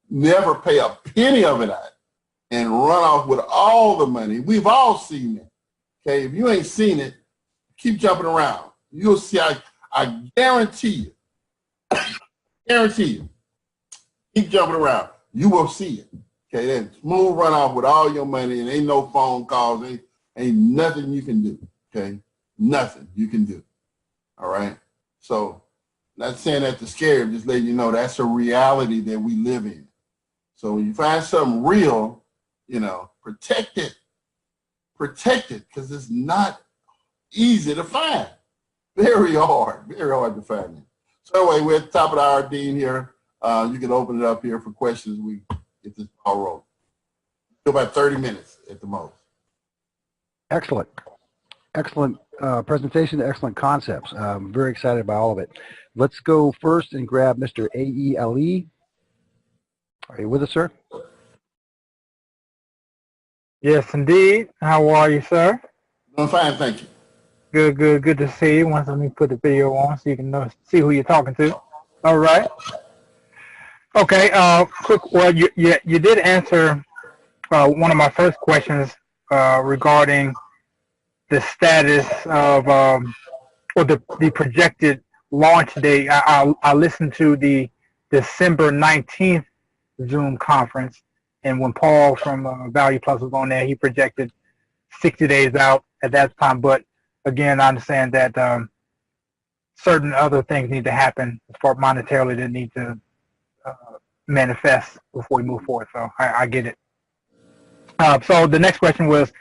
never pay a penny of it out, and run off with all the money. We've all seen it, okay? If you ain't seen it, keep jumping around. You'll see, I guarantee you, keep jumping around. You will see it, okay? Then smooth run off with all your money and ain't no phone calls, ain't nothing you can do, okay? Nothing you can do, all right? So, not saying that to scare you, just letting you know that's a reality that we live in. So when you find something real, you know, protect it. Protect it, because it's not easy to find. Very hard to find it. So anyway, we're at the top of the hour, Dean, here. You can open it up here for questions. We get this ball rolling. About 30 minutes at the most. Excellent. Excellent presentation, excellent concepts. I'm very excited about all of it. Let's go first and grab Mr. AELE. Are you with us, sir? Yes, indeed. How are you, sir? I'm fine, thank you. Good to see you. Once let me put the video on so you can see who you're talking to. All right. Okay. Quick. Well, you did answer one of my first questions regarding the status of or the projected launch date. I listened to the December 19th Zoom conference, and when Paul from Value Plus was on there, he projected 60 days out at that time. But again, I understand that certain other things need to happen as far monetarily that need to manifest before we move forward. So I get it. So the next question was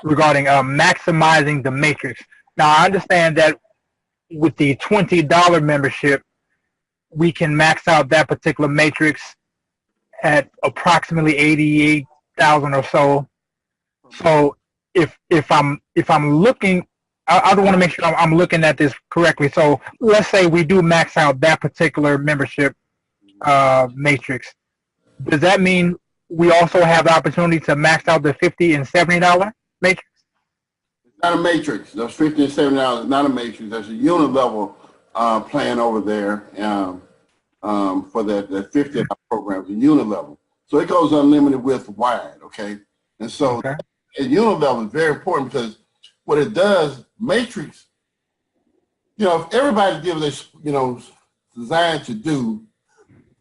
regarding maximizing the matrix. Now, I understand that with the $20 membership, we can max out that particular matrix at approximately 88,000 or so. So if I'm looking, I don't want to make sure I'm looking at this correctly. So let's say we do max out that particular membership matrix. Does that mean we also have the opportunity to max out the $50 and $70 matrix? It's not a matrix. Those $50 and $70 is not a matrix. That's a unit level plan over there for that $50 program, the unit level. So it goes unlimited width wide, okay? And so okay. At unit level is very important because what it does, matrix, you know, if everybody gives this, you know, designed to do,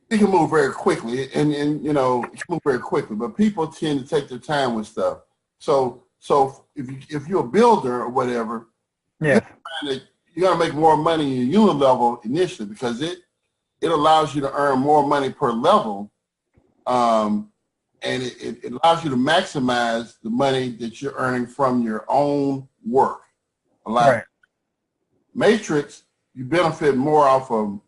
it can move very quickly, and you know, it can move very quickly. But people tend to take their time with stuff. So if you're a builder or whatever, yeah, you're gonna make more money in your unit level initially because it allows you to earn more money per level, and it allows you to maximize the money that you're earning from your own work. A lot. Right. Matrix, you benefit more off of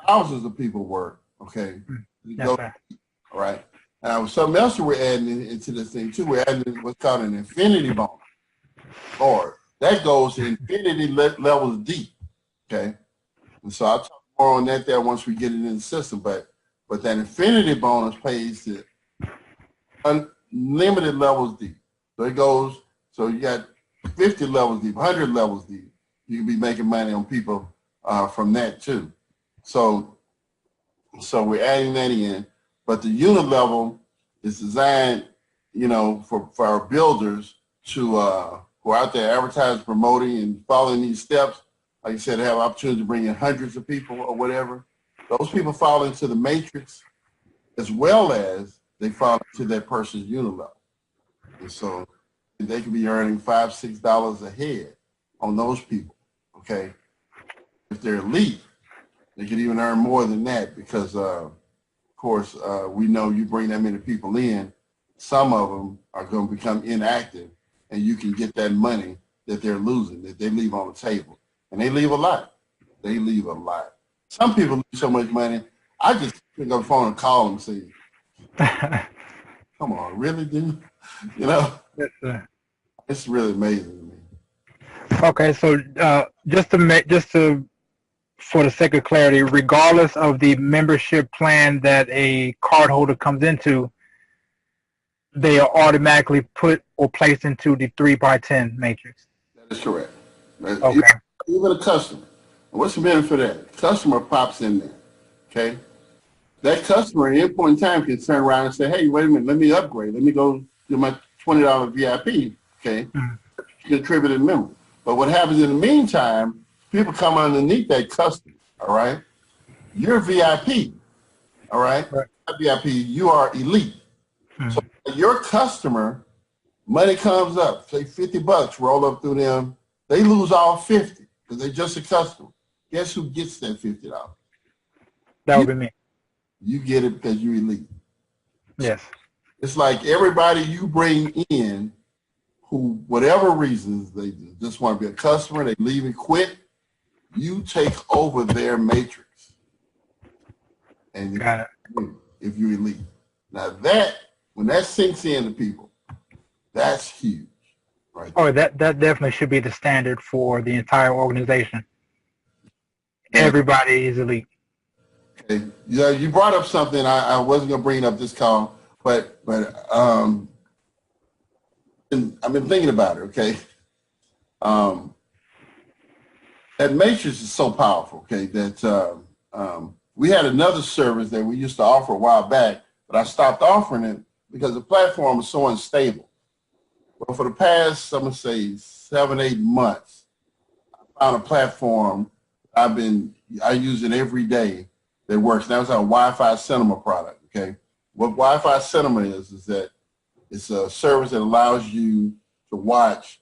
thousands of people work. Okay. Yes, All sir. right. Now, something else we're adding into this thing too. We're adding what's called an infinity bonus. Or that goes to infinity levels deep. Okay. And so I'll talk more on that there once we get it in the system. But that infinity bonus pays to unlimited levels deep. So it goes. So you got 50 levels deep, 100 levels deep. You can be making money on people from that too. So we're adding that in, but the unit level is designed, you know, for our builders to who are out there advertising, promoting, and following these steps. Like I said, have opportunity to bring in hundreds of people or whatever. Those people fall into the matrix as well as they fall into that person's unit level. And so they could be earning $5, $6 a head on those people. okay? If they're elite, they can even earn more than that because, of course, we know you bring that many people in, some of them are going to become inactive, and you can get that money that they're losing, that they leave on the table. And they leave a lot. They leave a lot. Some people lose so much money, I just pick up the phone and call them and say, come on, really, dude? You know, Yes, sir. it's really amazing to me. Okay, so for the sake of clarity, regardless of the membership plan that a cardholder comes into, they are automatically put or placed into the 3x10 matrix. That is correct. Okay. Even a customer. What's the benefit of that? Customer pops in there, okay? That customer at any point in time can turn around and say, hey, wait a minute, let me upgrade. Let me go do my $20 VIP, okay? Contributed member. But what happens in the meantime, people come underneath that customer, all right? You're VIP, all right? VIP, you are elite. So your customer, money comes up, say 50 bucks, roll up through them, they lose all 50 because they're just a customer. Guess who gets that $50? That would be me. You get it because you're elite. Yes. It's like everybody you bring in who, whatever reasons, they just want to be a customer, they leave and quit, you take over their matrix. And Got it. If you're elite. Now that, when that sinks into people, that's huge. Right. Oh, that definitely should be the standard for the entire organization. Everybody is elite. Okay. You brought up something I wasn't going to bring up this call, but I've been thinking about it. Okay. That matrix is so powerful. Okay, that we had another service that we used to offer a while back, but I stopped offering it because the platform was so unstable. Well, for the past, I'm going to say 7-8 months, I found a platform I use it every day that works. That was our Wi-Fi Cinema product, okay? What Wi-Fi Cinema is that it's a service that allows you to watch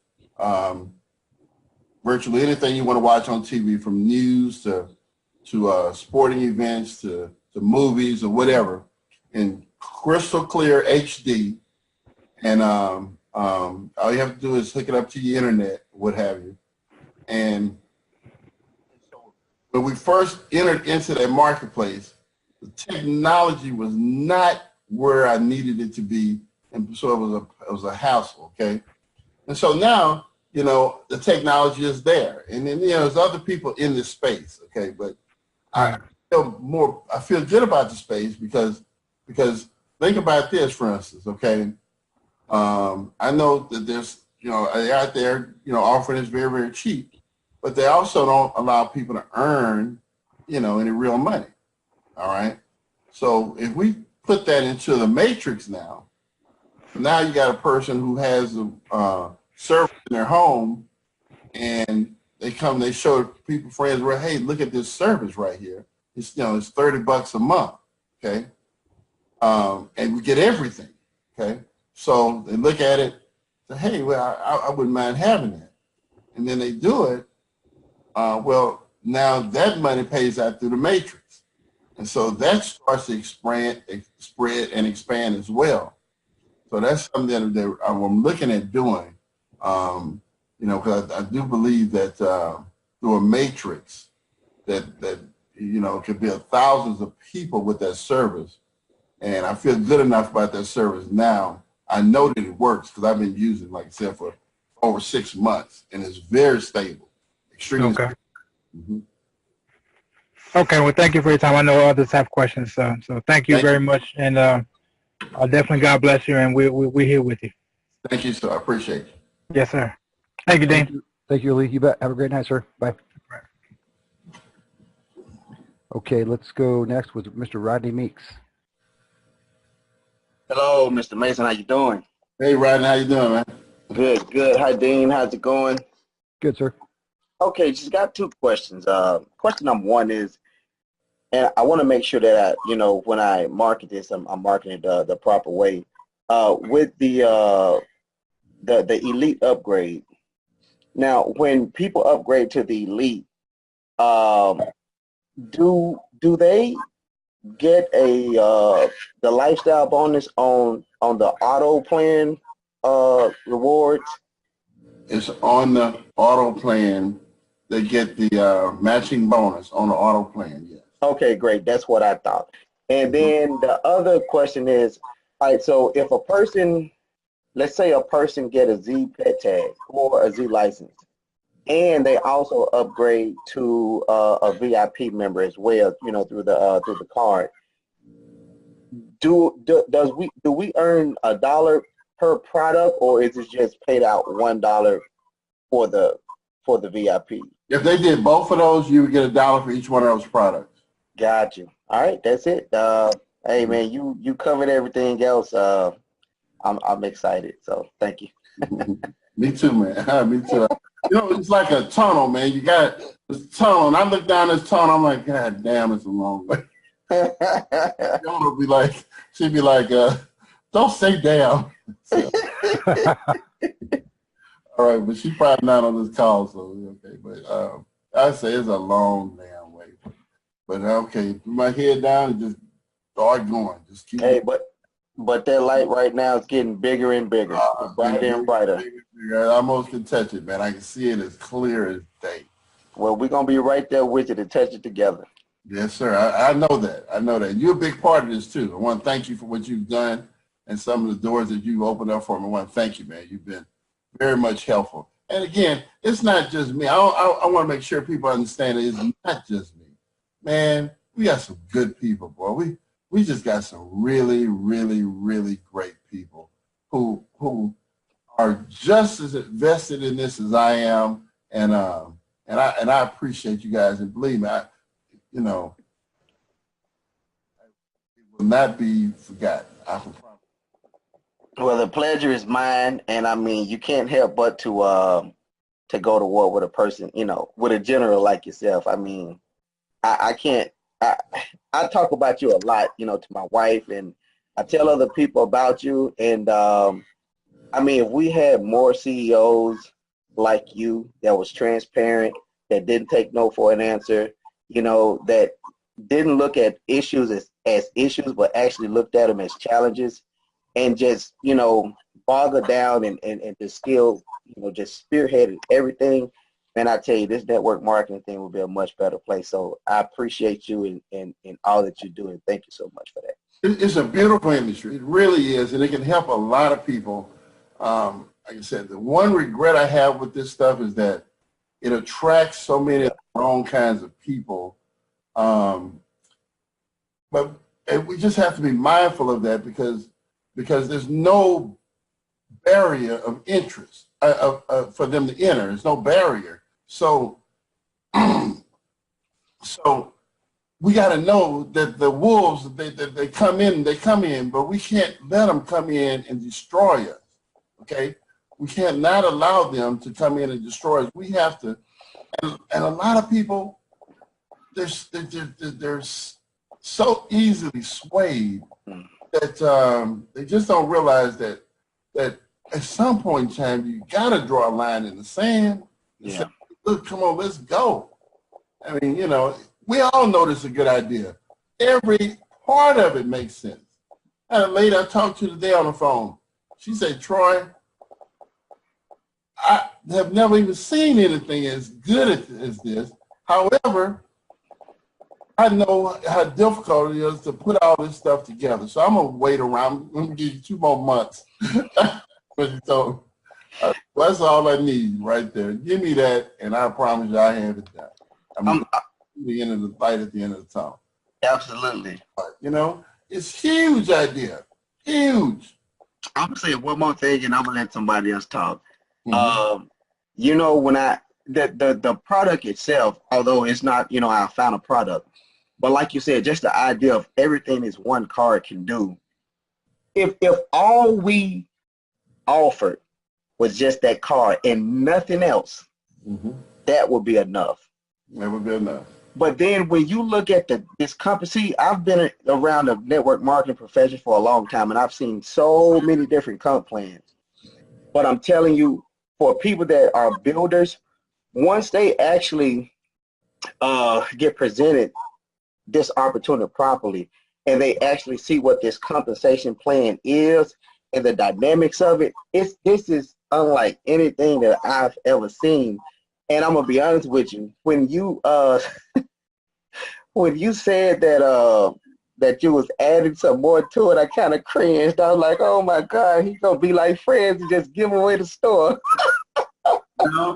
virtually anything you want to watch on TV, from news to sporting events to movies or whatever, in crystal clear HD. And all you have to do is hook it up to your internet, what have you. And when we first entered into that marketplace, the technology was not where I needed it to be, and so it was a hassle, okay? And so now, you know, the technology is there, and then, you know, there's other people in this space, okay? But I feel good about the space because think about this, for instance, okay? I know that there's, you know, out there, you know, offering this very, very cheap, but they also don't allow people to earn, you know, any real money. All right. So if we put that into the matrix now you got a person who has a service in their home, and they show people, friends, where, hey, look at this service right here. It's, you know, it's $30 a month. Okay. And we get everything. Okay. So they look at it, say, hey, well, I wouldn't mind having that. And then they do it. Well, now that money pays out through the matrix. And so that starts to spread and expand as well. So that's something that I'm looking at doing, you know, because I do believe that through a matrix that you know, could be thousands of people with that service. And I feel good enough about that service now. I know that it works because I've been using it, like I said, for over 6 months, and it's very stable, extremely stable. Okay, well, thank you for your time. I know others have questions, so thank you very much, and definitely God bless you, and we're here with you. Thank you, sir. I appreciate you. Yes, sir. Thank you, Dean. Thank you, Lee. You bet. Have a great night, sir. Bye. Okay, let's go next with Mr. Rodney Meeks. Hello, Mr. Mason. How you doing? Hey, Rodney. How you doing, man? Good, good. Hi, Dean. How's it going? Good, sir. Okay, just got 2 questions. Question number 1 is, and I want to make sure that you know, when I market this, I'm marketing it the proper way. With the elite upgrade, Now, when people upgrade to the Elite, um, do they get a the lifestyle bonus on the auto plan rewards? It's on the auto plan. They get the matching bonus on the auto plan, yes. Okay, great. That's what I thought. And then the other question is, all right, so if a person, let's say a person get a Z pet tag or a Z license, and they also upgrade to a VIP member as well, you know, through the card. Do we earn $1 per product, or is it just paid out $1 for the VIP? If they did both of those, you would get $1 for each one of those products. Got you. All right, that's it. Hey man, you covered everything else. I'm excited. So thank you. Me too, man. Me too. You know, it's like a tunnel, man. You got this tunnel, and I look down this tunnel. I'm like, God damn, it's a long way. Yona be like, she'd be like, don't say damn. So. All right, but she's probably not on this call, so okay. But I say it's a long damn way. But okay, put my head down and just start going. Just keep. Hey, but that light right now is getting bigger and bigger, brighter and brighter. I almost can touch it, man. I can see it as clear as day. Well, we're gonna be right there with you to touch it together. Yes, sir. I know that. I know that. You're a big part of this too. I want to thank you for what you've done and some of the doors that you've opened up for me. I want to thank you, man. You've been very much helpful. And again, it's not just me. I want to make sure people understand that it's not just me. Man, we got some good people, boy. We just got some really, really, really great people who are just as invested in this as I am, and I appreciate you guys. And believe me, it will not be forgotten. I can promise. Well, the pleasure is mine, and I mean, you can't help but to go to war with a person, you know, with a general like yourself. I mean, I can't. I talk about you a lot, you know, to my wife, and I tell other people about you. And I mean, if we had more CEOs like you that was transparent, that didn't take no for an answer, you know, that didn't look at issues as issues, but actually looked at them as challenges, and just, you know, boggled down and just still, you know, just spearheaded everything. And I tell you, this network marketing thing will be a much better place. So I appreciate you and all that you do, and thank you so much for that. It's a beautiful industry. It really is, and it can help a lot of people. Like I said, the one regret I have with this stuff is that it attracts so many wrong kinds of people. But we just have to be mindful of that because there's no barrier of interest for them to enter. There's no barrier. So we got to know that the wolves, they come in, but we can't let them come in and destroy us, okay? We can't not allow them to come in and destroy us. We have to, and a lot of people, they're so easily swayed that they just don't realize that at some point in time, you got to draw a line in the sand. Yeah. Say, look, come on, let's go. I mean, you know, we all know this is a good idea. Every part of it makes sense. I had a lady I talked to today on the phone. She said, Troy, I have never even seen anything as good as this. However, I know how difficult it is to put all this stuff together. So I'm going to wait around. I'm going to give you 2 more months. So that's all I need right there. Give me that, and I promise you I have it done. I mean, the end of the light at the end of the tunnel. Absolutely. But, you know, it's huge idea. Huge. I'm going to say one more thing, and I'm going to let somebody else talk. Mm-hmm. You know, when the product itself, although it's not, you know, I found a product, but like you said, just the idea of everything this one card can do. If all we offered was just that card and nothing else, that would be enough. That would be enough. But then when you look at this company, see, I've been around the network marketing profession for a long time, and I've seen so many different comp plans. But I'm telling you, for people that are builders, once they actually get presented this opportunity properly, and they actually see what this compensation plan is and the dynamics of it, this is unlike anything that I've ever seen. And I'm gonna be honest with you, when you when you said that that you was adding some more to it, I kind of cringed. I was like, oh my God, he's gonna be like friends and just give away the store.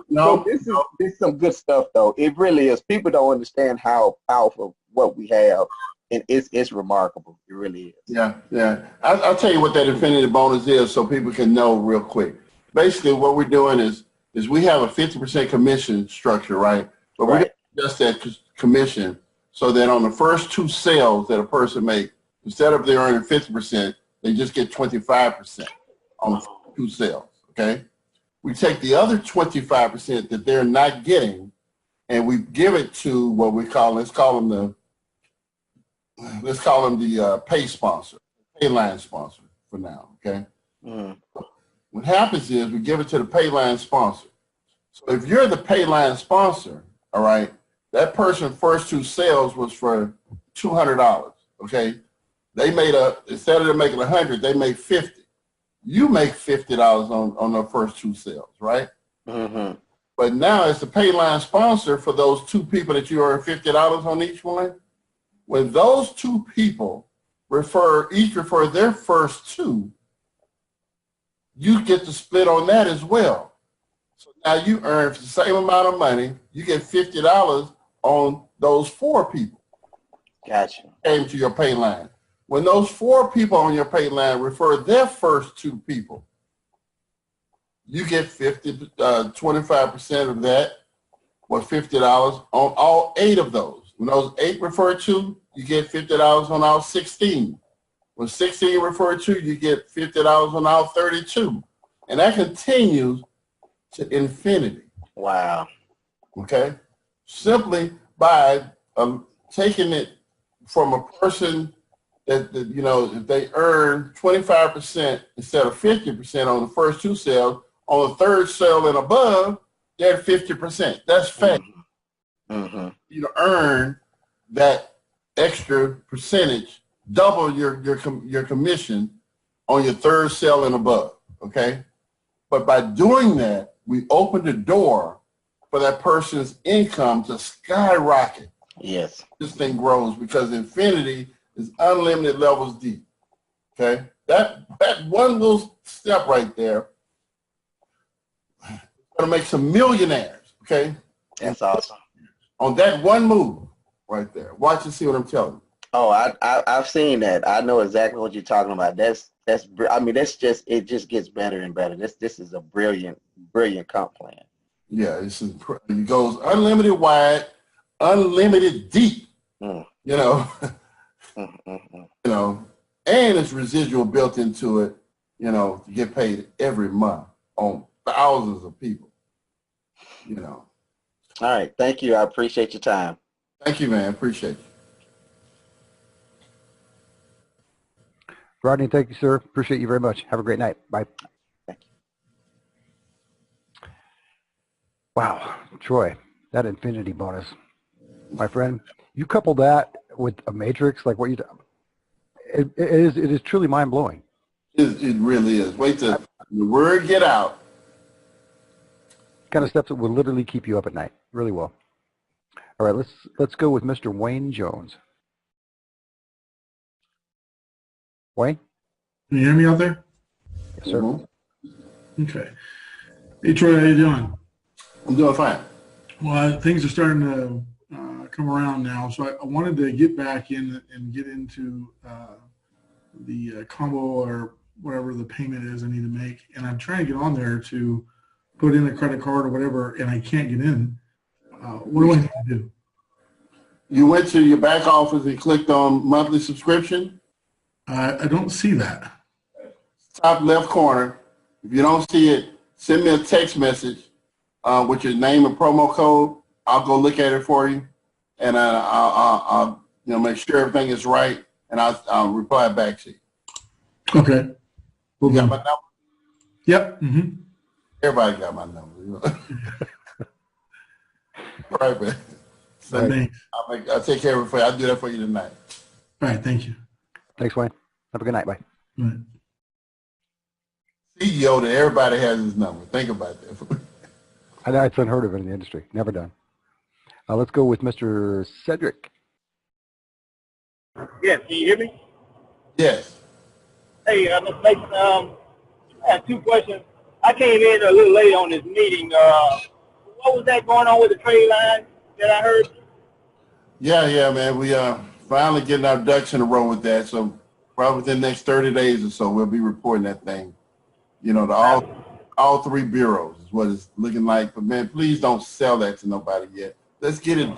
No, this is some good stuff though. It really is. People don't understand how powerful what we have, and it's remarkable. It really is. Yeah, yeah. I'll tell you what that infinity bonus is so people can know real quick. Basically, what we're doing is we have a 50% commission structure, right? But we're just that commission so that on the first 2 sales that a person makes, instead of they earning 50%, they just get 25% on the 2 sales, okay? We take the other 25% that they're not getting and we give it to what we call, let's call them the pay sponsor, pay line sponsor for now, okay? What happens is we give it to the pay line sponsor. So if you're the pay line sponsor, all right, that person's first 2 sales was for $200, okay? They made instead of them making 100, they made 50. You make $50 on their first 2 sales, right? But now as the pay line sponsor for those 2 people that you earn $50 on each one, when those 2 people each refer their first 2, you get to split on that as well. So now you earn the same amount of money. You get $50 on those 4 people. Gotcha. Came to your pay line. When those 4 people on your pay line refer their first 2 people, you get 25% of that, or $50 on all 8 of those. When those 8 refer to, you get $50 on all 16. When 16 refer to, you get $50 on all 32. And that continues to infinity. Wow. Okay? Simply by taking it from a person that you know, if they earn 25% instead of 50% on the first 2 sales, on the 3rd sale and above, they're at 50%. That's fair. You earn that extra percentage, double your commission on your 3rd sale and above, okay? But by doing that, we open the door for that person's income to skyrocket. Yes. This thing grows because infinity is unlimited levels deep, okay? That one little step right there is going to make some millionaires, okay? That's awesome. On that one move right there. Watch and see what I'm telling you. Oh, I've seen that. I know exactly what you're talking about. I mean, it just gets better and better. This is a brilliant comp plan. Yeah, it goes unlimited wide, unlimited deep. You know, you know, and it's residual built into it. You know, to get paid every month on thousands of people. You know. All right, thank you. I appreciate your time. Thank you, man. Appreciate you. Rodney, thank you, sir. Appreciate you very much. Have a great night. Bye. Thank you. Wow, Troy, that infinity bonus, my friend. You couple that with a matrix, like what you do, it is truly mind blowing. It really is. Wait till the word get out. Kind of stuff that will literally keep you up at night. Really will. All right, let's go with Mr. Wayne Jones. Wayne? Can you hear me out there? Yes, sir. Okay. Hey, Troy, how you doing? I'm doing fine. Well, things are starting to come around now, so I wanted to get back in and get into the combo or whatever the payment is I need to make, and I'm trying to get on there to put in a credit card or whatever, and I can't get in. What do I need to do? You went to your back office and clicked on monthly subscription? I don't see that. Top left corner. If you don't see it, send me a text message with your name and promo code. I'll go look at it for you, and I'll make sure everything is right, and I'll reply back to you. Okay. You got my number? Yep. Mm-hmm. Everybody got my number. You know? All right, man. So Thanks. I'll take care of it for you. I'll do that for you tonight. All right, thank you. Thanks, Wayne. Have a good night. Bye. All right. CEO that everybody has his number. Think about that. I know it's unheard of in the industry. Never done. Let's go with Mr. Cedric. Yes, can you hear me? Yes. Hey, Mr. Mason, I have two questions. I came in a little late on this meeting. What was that going on with the trade line that I heard? Yeah, man. We finally getting our ducks in a row with that. So probably within the next 30 days or so, we'll be reporting that thing. You know, to all three bureaus is what it's looking like. But man, please don't sell that to nobody yet. Let's get it.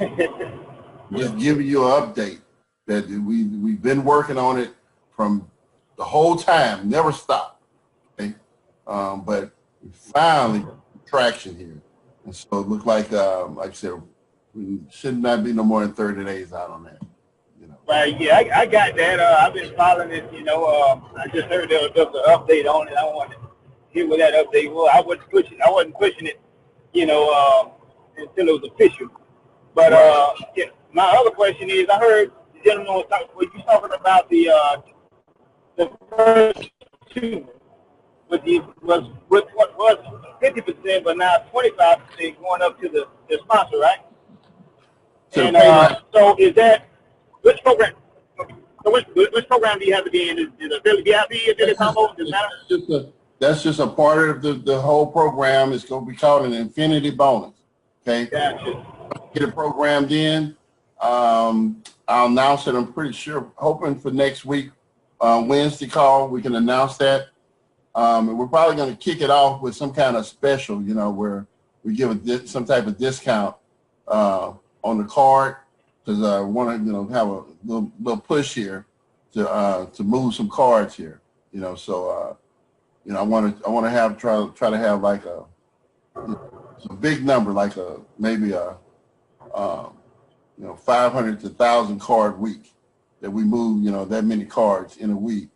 Just giving you an update that we've been working on it from the whole time, never stopped. Okay, but we finally traction here, and so it looked like I said, we should not be no more than 30 days out on that. You know. Right. Yeah, I got that. I've been following it. You know, I just heard there was just an update on it. I wanted to hear what that update was. I wasn't pushing it. You know, until it was official. But yeah, my other question is, I heard the gentleman was talking about the first two, was 50%, but now 25% going up to the sponsor, right? And so is that which program? So which program do you have to be in? Is it VIP? Is it a combo? That's just a part of the whole program. It's going to be called an infinity bonus. Okay. Gotcha. Get it programmed in. I'll announce it. I'm pretty sure, hoping for next week, Wednesday call, we can announce that. And we're probably going to kick it off with some kind of special, you know, where we give some type of discount on the card, because I want to, you know, have a little push here to move some cards here, you know. So, you know, I want to try to have like a big number, like maybe a 500 to 1,000 card week that we move, you know, that many cards in a week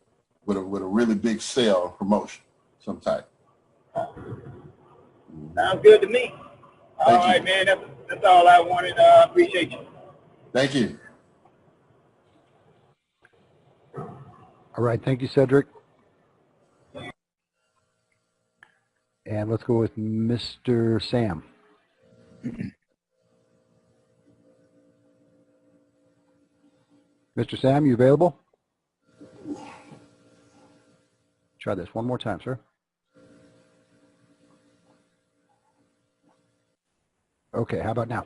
with a really big sale promotion, some type. Sounds good to me. All right, man. That's all I wanted. Appreciate you. Thank you. All right. Thank you, Cedric. And let's go with Mr. Sam. Mr. Sam, you available? Try this one more time, sir. Okay, how about now?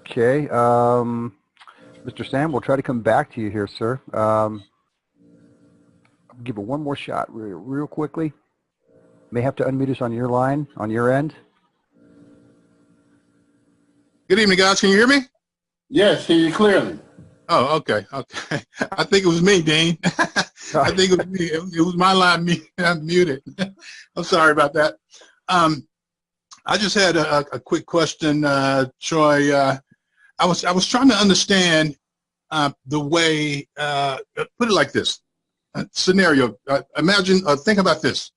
Okay, Mr. Sam, we'll try to come back to you here, sir. I'll give it one more shot real quickly. May have to unmute us on your line, on your end. Good evening, guys. Can you hear me? Yes, hear you clearly. Oh, okay. Okay. I think it was me, Dean. I think it was me. It was my line muted. I'm sorry about that. I just had a quick question, Troy. I was trying to understand the way. Put it like this: scenario. Imagine. Think about this.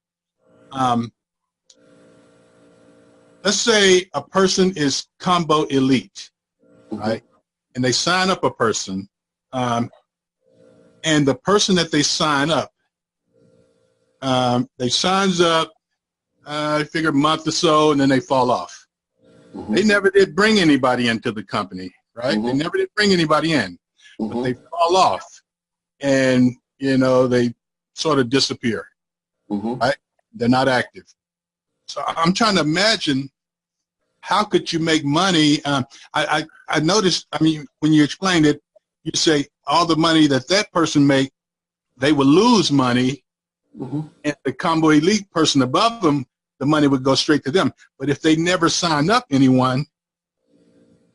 Let's say a person is combo elite, right? And they sign up a person, and the person that they sign up, they signs up, I figure a month or so, and then they fall off. They never did bring anybody into the company, right? They never did bring anybody in, but they fall off, and you know they sort of disappear, right? They're not active. So I'm trying to imagine, how could you make money? I noticed, I mean, when you explained it, you say all the money that person make, they would lose money, and the combo elite person above them, the money would go straight to them. But if they never sign up anyone,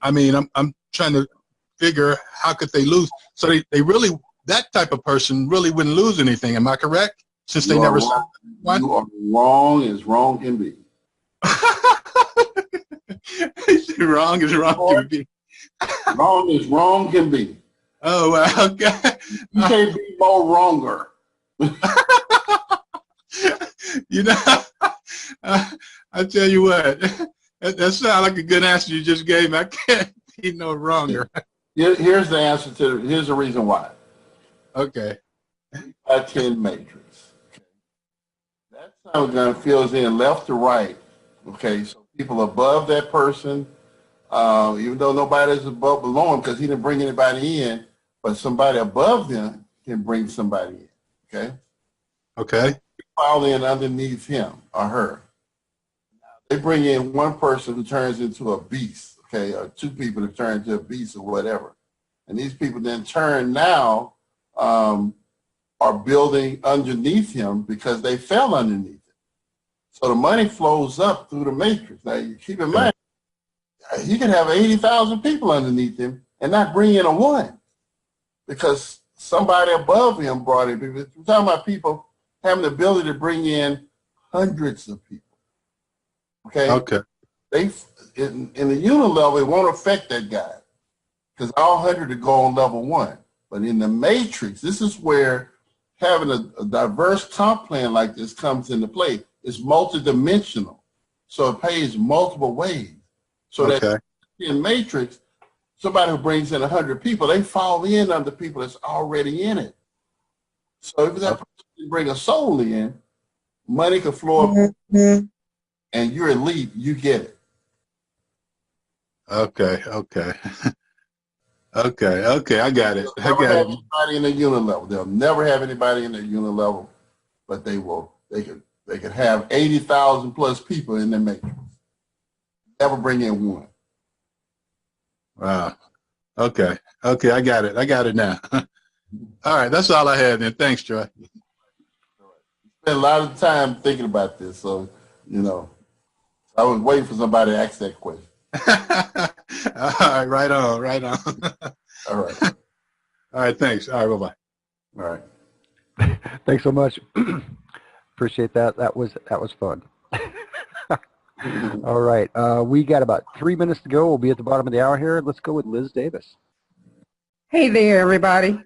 I mean, I'm trying to figure how could they lose? So they really, that type of person really wouldn't lose anything. Am I correct? Since they never signed up. You are wrong as wrong can be. Wrong as wrong can be. Wrong as wrong can be. Oh, well, okay. You can't be more wronger. You know, I tell you what, that sounds like a good answer you just gave me. I can't be no wronger. Here's the answer to, here's the reason why. Okay. A 10 matrix. That sound fills in left to right. Okay, so people above that person, even though nobody's above below him because he didn't bring anybody in, but somebody above them can bring somebody in. Okay. Okay. Fall in underneath him or her. They bring in one person who turns into a beast, okay, or two people that turn into a beast or whatever. And these people then turn now are building underneath him because they fell underneath him. So the money flows up through the matrix. Now, you keep in mind, he can have 80,000 people underneath him and not bring in a one because somebody above him brought it. We're talking about people having the ability to bring in hundreds of people. Okay. Okay. They in the unit level, it won't affect that guy because all 100 to go on level 1. But in the matrix, this is where having a diverse comp plan like this comes into play. It's multidimensional, so it pays multiple ways. So that in matrix, somebody who brings in 100 people, they fall in under people that's already in it. So if that person bring a soul in, money can flow up, and you're elite, you get it. Okay. Okay. Okay. I got it. They'll never have anybody in the unit level. They'll never have anybody in the unit level, but they will. They could have 80,000 plus people in their matrix. Never bring in one. Wow. Okay. Okay. I got it. I got it now. All right. That's all I had then. Thanks, Troy. Spent a lot of time thinking about this, so you know, I was waiting for somebody to ask that question. All right. Right on. Right on. All right. All right. Thanks. All right. Bye-bye. All right. Thanks so much. Appreciate that. That was fun. All right. We got about 3 minutes to go. We'll be at the bottom of the hour here. Let's go with Liz Davis. Hey there, everybody.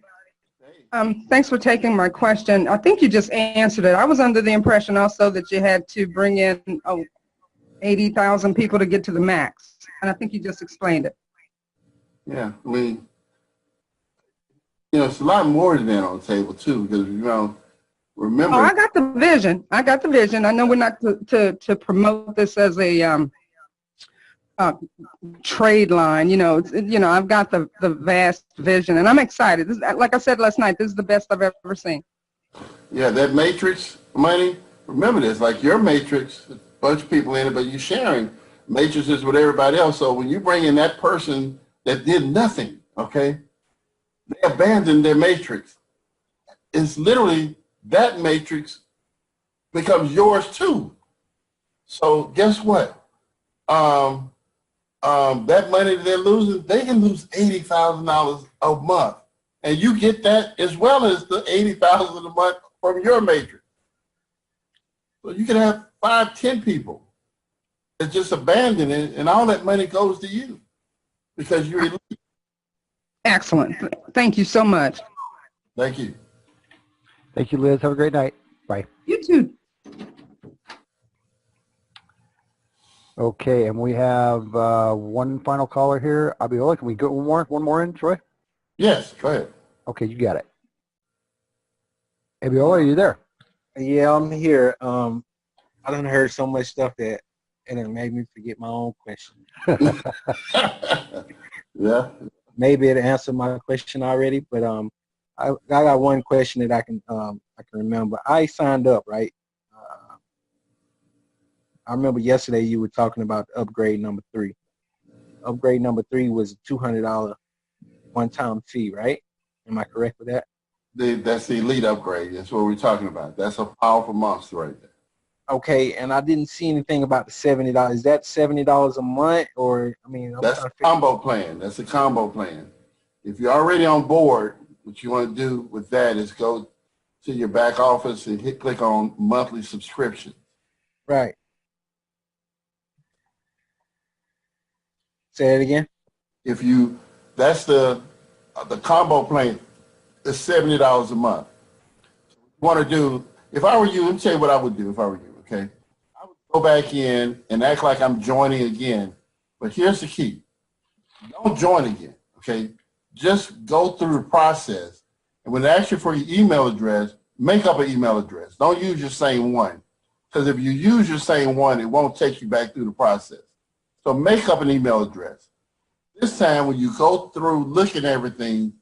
Thanks for taking my question. I think you just answered it. I was under the impression also that you had to bring in 80,000 people to get to the max, and I think you just explained it. Yeah, I mean, you know, it's a lot more than that on the table too, because you know, remember. Oh, I got the vision. I got the vision. I know we're not to promote this as a trade line. You know, I've got the vast vision, and I'm excited. This, like I said last night, this is the best I've ever seen. Yeah, that matrix money. Remember this, like your matrix, a bunch of people in it, but you're sharing matrices with everybody else. So when you bring in that person that did nothing, okay, they abandoned their matrix. It's literally that matrix becomes yours too. So guess what? That money that they're losing, they can lose $80,000 a month, and you get that as well as the $80,000 a month from your matrix. So you can have 5, 10 people that just abandon it, and all that money goes to you because you're elite. Excellent. Thank you so much. Thank you. Thank you, Liz. Have a great night. Bye. You too. Okay, and we have one final caller here. Abiola, can we go one more in, Troy? Yes, go ahead. Okay, you got it. Abiola, are you there? Yeah, I'm here. I done heard so much stuff that it made me forget my own question. Yeah. Maybe it answered my question already, but I got one question that I can remember. I signed up, right? I remember yesterday you were talking about upgrade number 3. Upgrade number 3 was a $200 one-time fee, right? Am I correct with that? That's the elite upgrade. That's what we're talking about. That's a powerful monster right there. Okay, and I didn't see anything about the $70. Is that $70 a month, or I mean? That's a combo plan. That's a combo plan. If you're already on board, what you want to do with that is go to your back office and click on monthly subscription. Right. Say it again. If you, that's the combo plan. It's $70 a month. What you want to do if I were you, let me tell you what I would do if I were you, okay? I would go back in and act like I'm joining again. But here's the key. Don't join again, okay? Just go through the process. And when they ask you for your email address, make up an email address. Don't use your same one. Because if you use your same one, it won't take you back through the process. So make up an email address. This time when you go through, look at everything,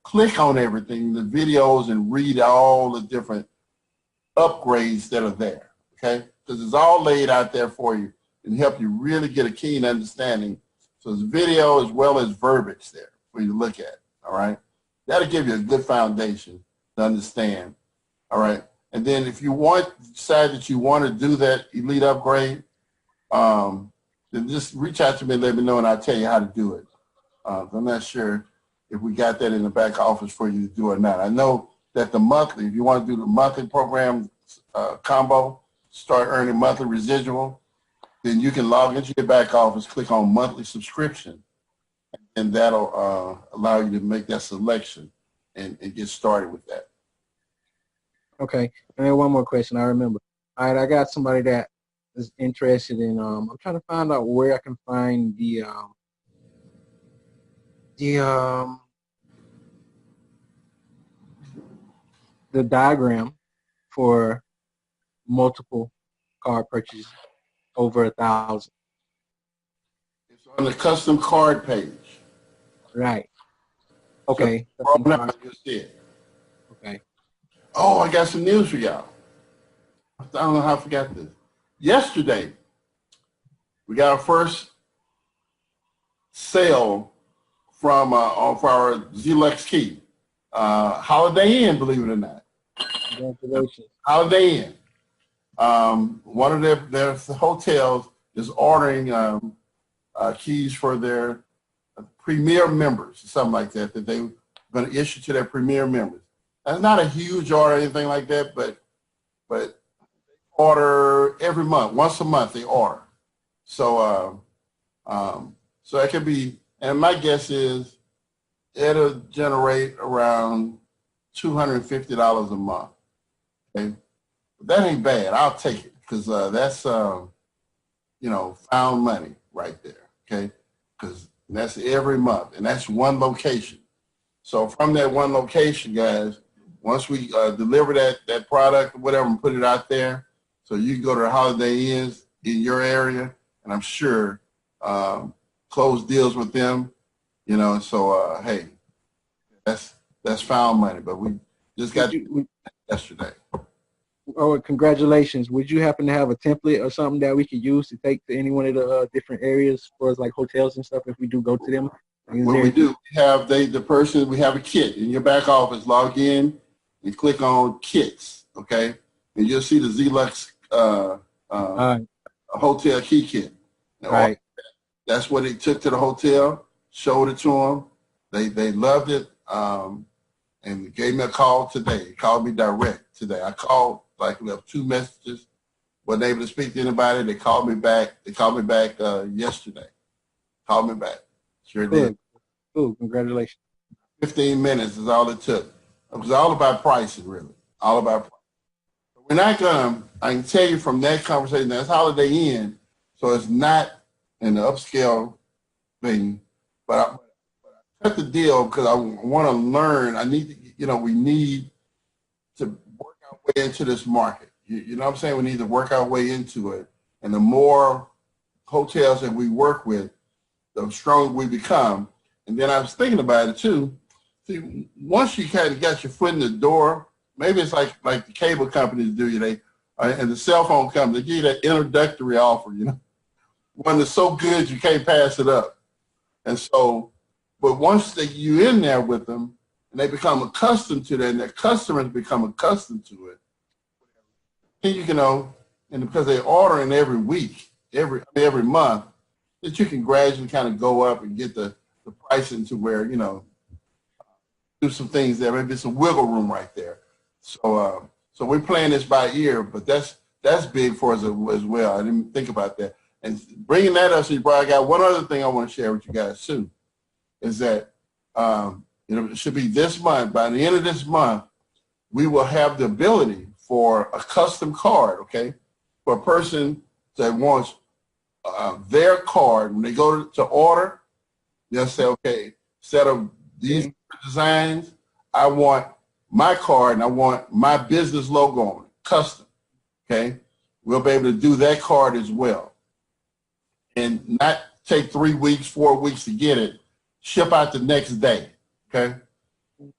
click on everything, the videos, and read all the different upgrades that are there, okay? Because it's all laid out there for you and help you really get a keen understanding. So there's video as well as verbiage there for you to look at, all right? That'll give you a good foundation to understand, all right? And then if you decide that you want to do that elite upgrade, then just reach out to me and let me know, and I'll tell you how to do it. I'm not sure if we got that in the back office for you to do or not. I know that the monthly, if you want to do the monthly program combo, start earning monthly residual, then you can log into your back office, click on monthly subscription, and that'll allow you to make that selection and get started with that. Okay, and then one more question I remember. All right, I got somebody that is interested in, I'm trying to find out where I can find the diagram for multiple card purchases over 1,000. It's on the custom card page. Right. Okay. So, you'll see it. Okay. Oh, I got some news for y'all. I don't know how I forgot this. Yesterday, we got our first sale from for our ZLux key. Holiday Inn, believe it or not. Congratulations. Holiday Inn. One of their hotels is ordering keys for their premier members, something like that, that they're going to issue to their premier members. That's not a huge order or anything like that, but they order every month, once a month they order. So so it could be, and my guess is it'll generate around $250 a month. Okay, but that ain't bad. I'll take it because that's you know, found money right there. Okay, because that's every month, and that's one location. So from that one location, guys, once we deliver that product or whatever and put it out there, so you can go to the Holiday Inns in your area, and I'm sure close deals with them, you know. So hey, that's found money, but we just got yesterday. Oh, congratulations. Would you happen to have a template or something that we could use to take to any one of the different areas for us, like hotels and stuff, if we do go to them? What we do, we have we have a kit in your back office. Log in and click on kits, okay? And you'll see the ZLux hotel key kit. Right. That's what they took to the hotel, showed it to them. They loved it, and gave me a call today. He called me direct today. I called, left 2 messages, wasn't able to speak to anybody. They called me back. They called me back yesterday. Called me back. Sure did. Cool. Congratulations. 15 minutes is all it took. It was all about pricing, really. All about price. We're not going to, I can tell you from that conversation, that's Holiday Inn, so it's not an upscale thing, but I cut the deal because I want to learn. I need to, you know, we need to work our way into this market. You know what I'm saying? We need to work our way into it. And the more hotels that we work with, the stronger we become. And then I was thinking about it too. See, once you kind of got your foot in the door, maybe it's like the cable companies do. And the cell phone companies, they give you that introductory offer, you know, one that's so good you can't pass it up. And so, but once you're in there with them and they become accustomed to that, and their customers become accustomed to it, then you know, and because they're ordering every week, every month, that you can gradually kind of go up and get the pricing to where, you know, do some things there, maybe some wiggle room right there. So so we're playing this by ear, but that's big for us as well. I didn't think about that. And bringing that up, so I got one other thing I want to share with you guys too, is that you know, it should be this month. By the end of this month, we will have the ability for a custom card, okay? For a person that wants their card, when they go to order, they'll say, okay, instead of these designs, I want my card and I want my business logo on it, custom, okay? We'll be able to do that card as well. And not take 3 weeks, 4 weeks to get it, ship out the next day, okay?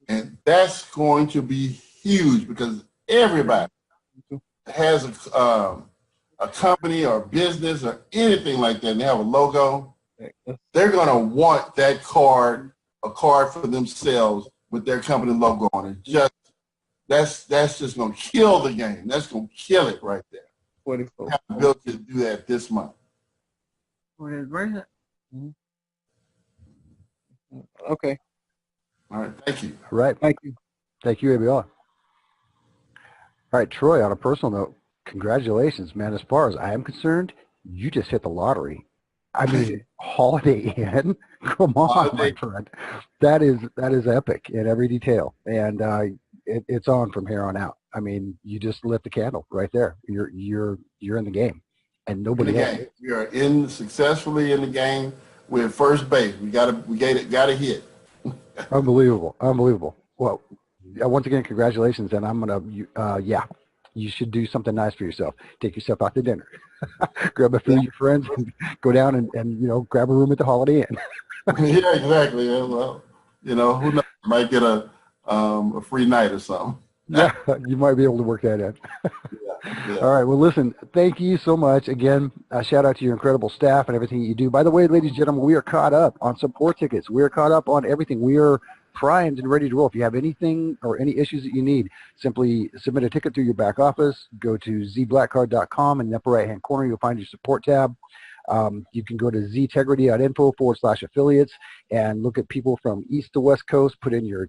And that's going to be huge because everybody has a company or business or anything like that and they have a logo, they're going to want that card, a card for themselves with their company logo on it. Just that's just going to kill the game. That's going to kill it right there. We have the ability to do that this month. Okay. All right. Thank you. All right. Thank you. Thank you, ABL. All right, Troy, on a personal note, congratulations, man. As far as I am concerned, you just hit the lottery. I mean, Holiday Inn, come on, my friend. That is epic in every detail, and it's on from here on out. I mean, you just lit the candle right there. You're in the game, and nobody else. We are successfully in the game. We're at first base. We got a hit. Unbelievable, unbelievable. Well, once again, congratulations, and I'm gonna, you should do something nice for yourself. Take yourself out to dinner, grab a few of your friends, and go down and grab a room at the Holiday Inn. Yeah, exactly. Well, who knows? Might get a free night or something. Yeah, you might be able to work that in. Yeah. All right. Well, listen, thank you so much. Again, shout out to your incredible staff and everything you do. By the way, ladies and gentlemen, we are caught up on support tickets. We are caught up on everything. We are primed and ready to roll. If you have anything or any issues that you need, simply submit a ticket through your back office. Go to ZblackCard.com. In the upper right-hand corner, you'll find your support tab. You can go to ztegrity.info/affiliates and look at people from east to west coast. Put in your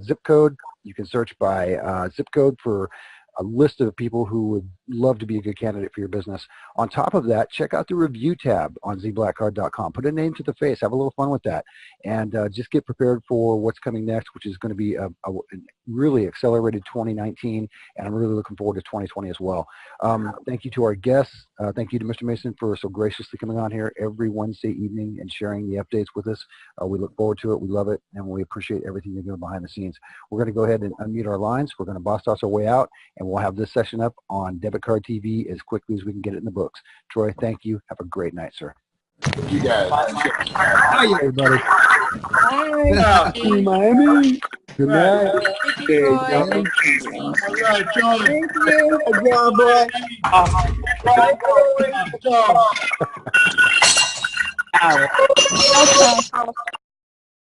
zip code. You can search by zip code for a list of people who would love to be a good candidate for your business. On top of that, check out the review tab on ZblackCard.com. Put a name to the face. Have a little fun with that. And just get prepared for what's coming next, which is going to be a really accelerated 2019. And I'm really looking forward to 2020 as well. Thank you to our guests. Thank you to Mr. Mason for so graciously coming on here every Wednesday evening and sharing the updates with us. We look forward to it. We love it. And we appreciate everything you're doing behind the scenes. We're going to go ahead and unmute our lines. We're going to boss toss our way out. And we'll have this session up on Debit Card TV as quickly as we can get it in the books. Troy, thank you. Have a great night, sir. You guys. Hi, everybody. Hi. Miami. Good night. Thank you, Troy. All right, Charlie. Thank you. Good job, boy. Good job. Okay.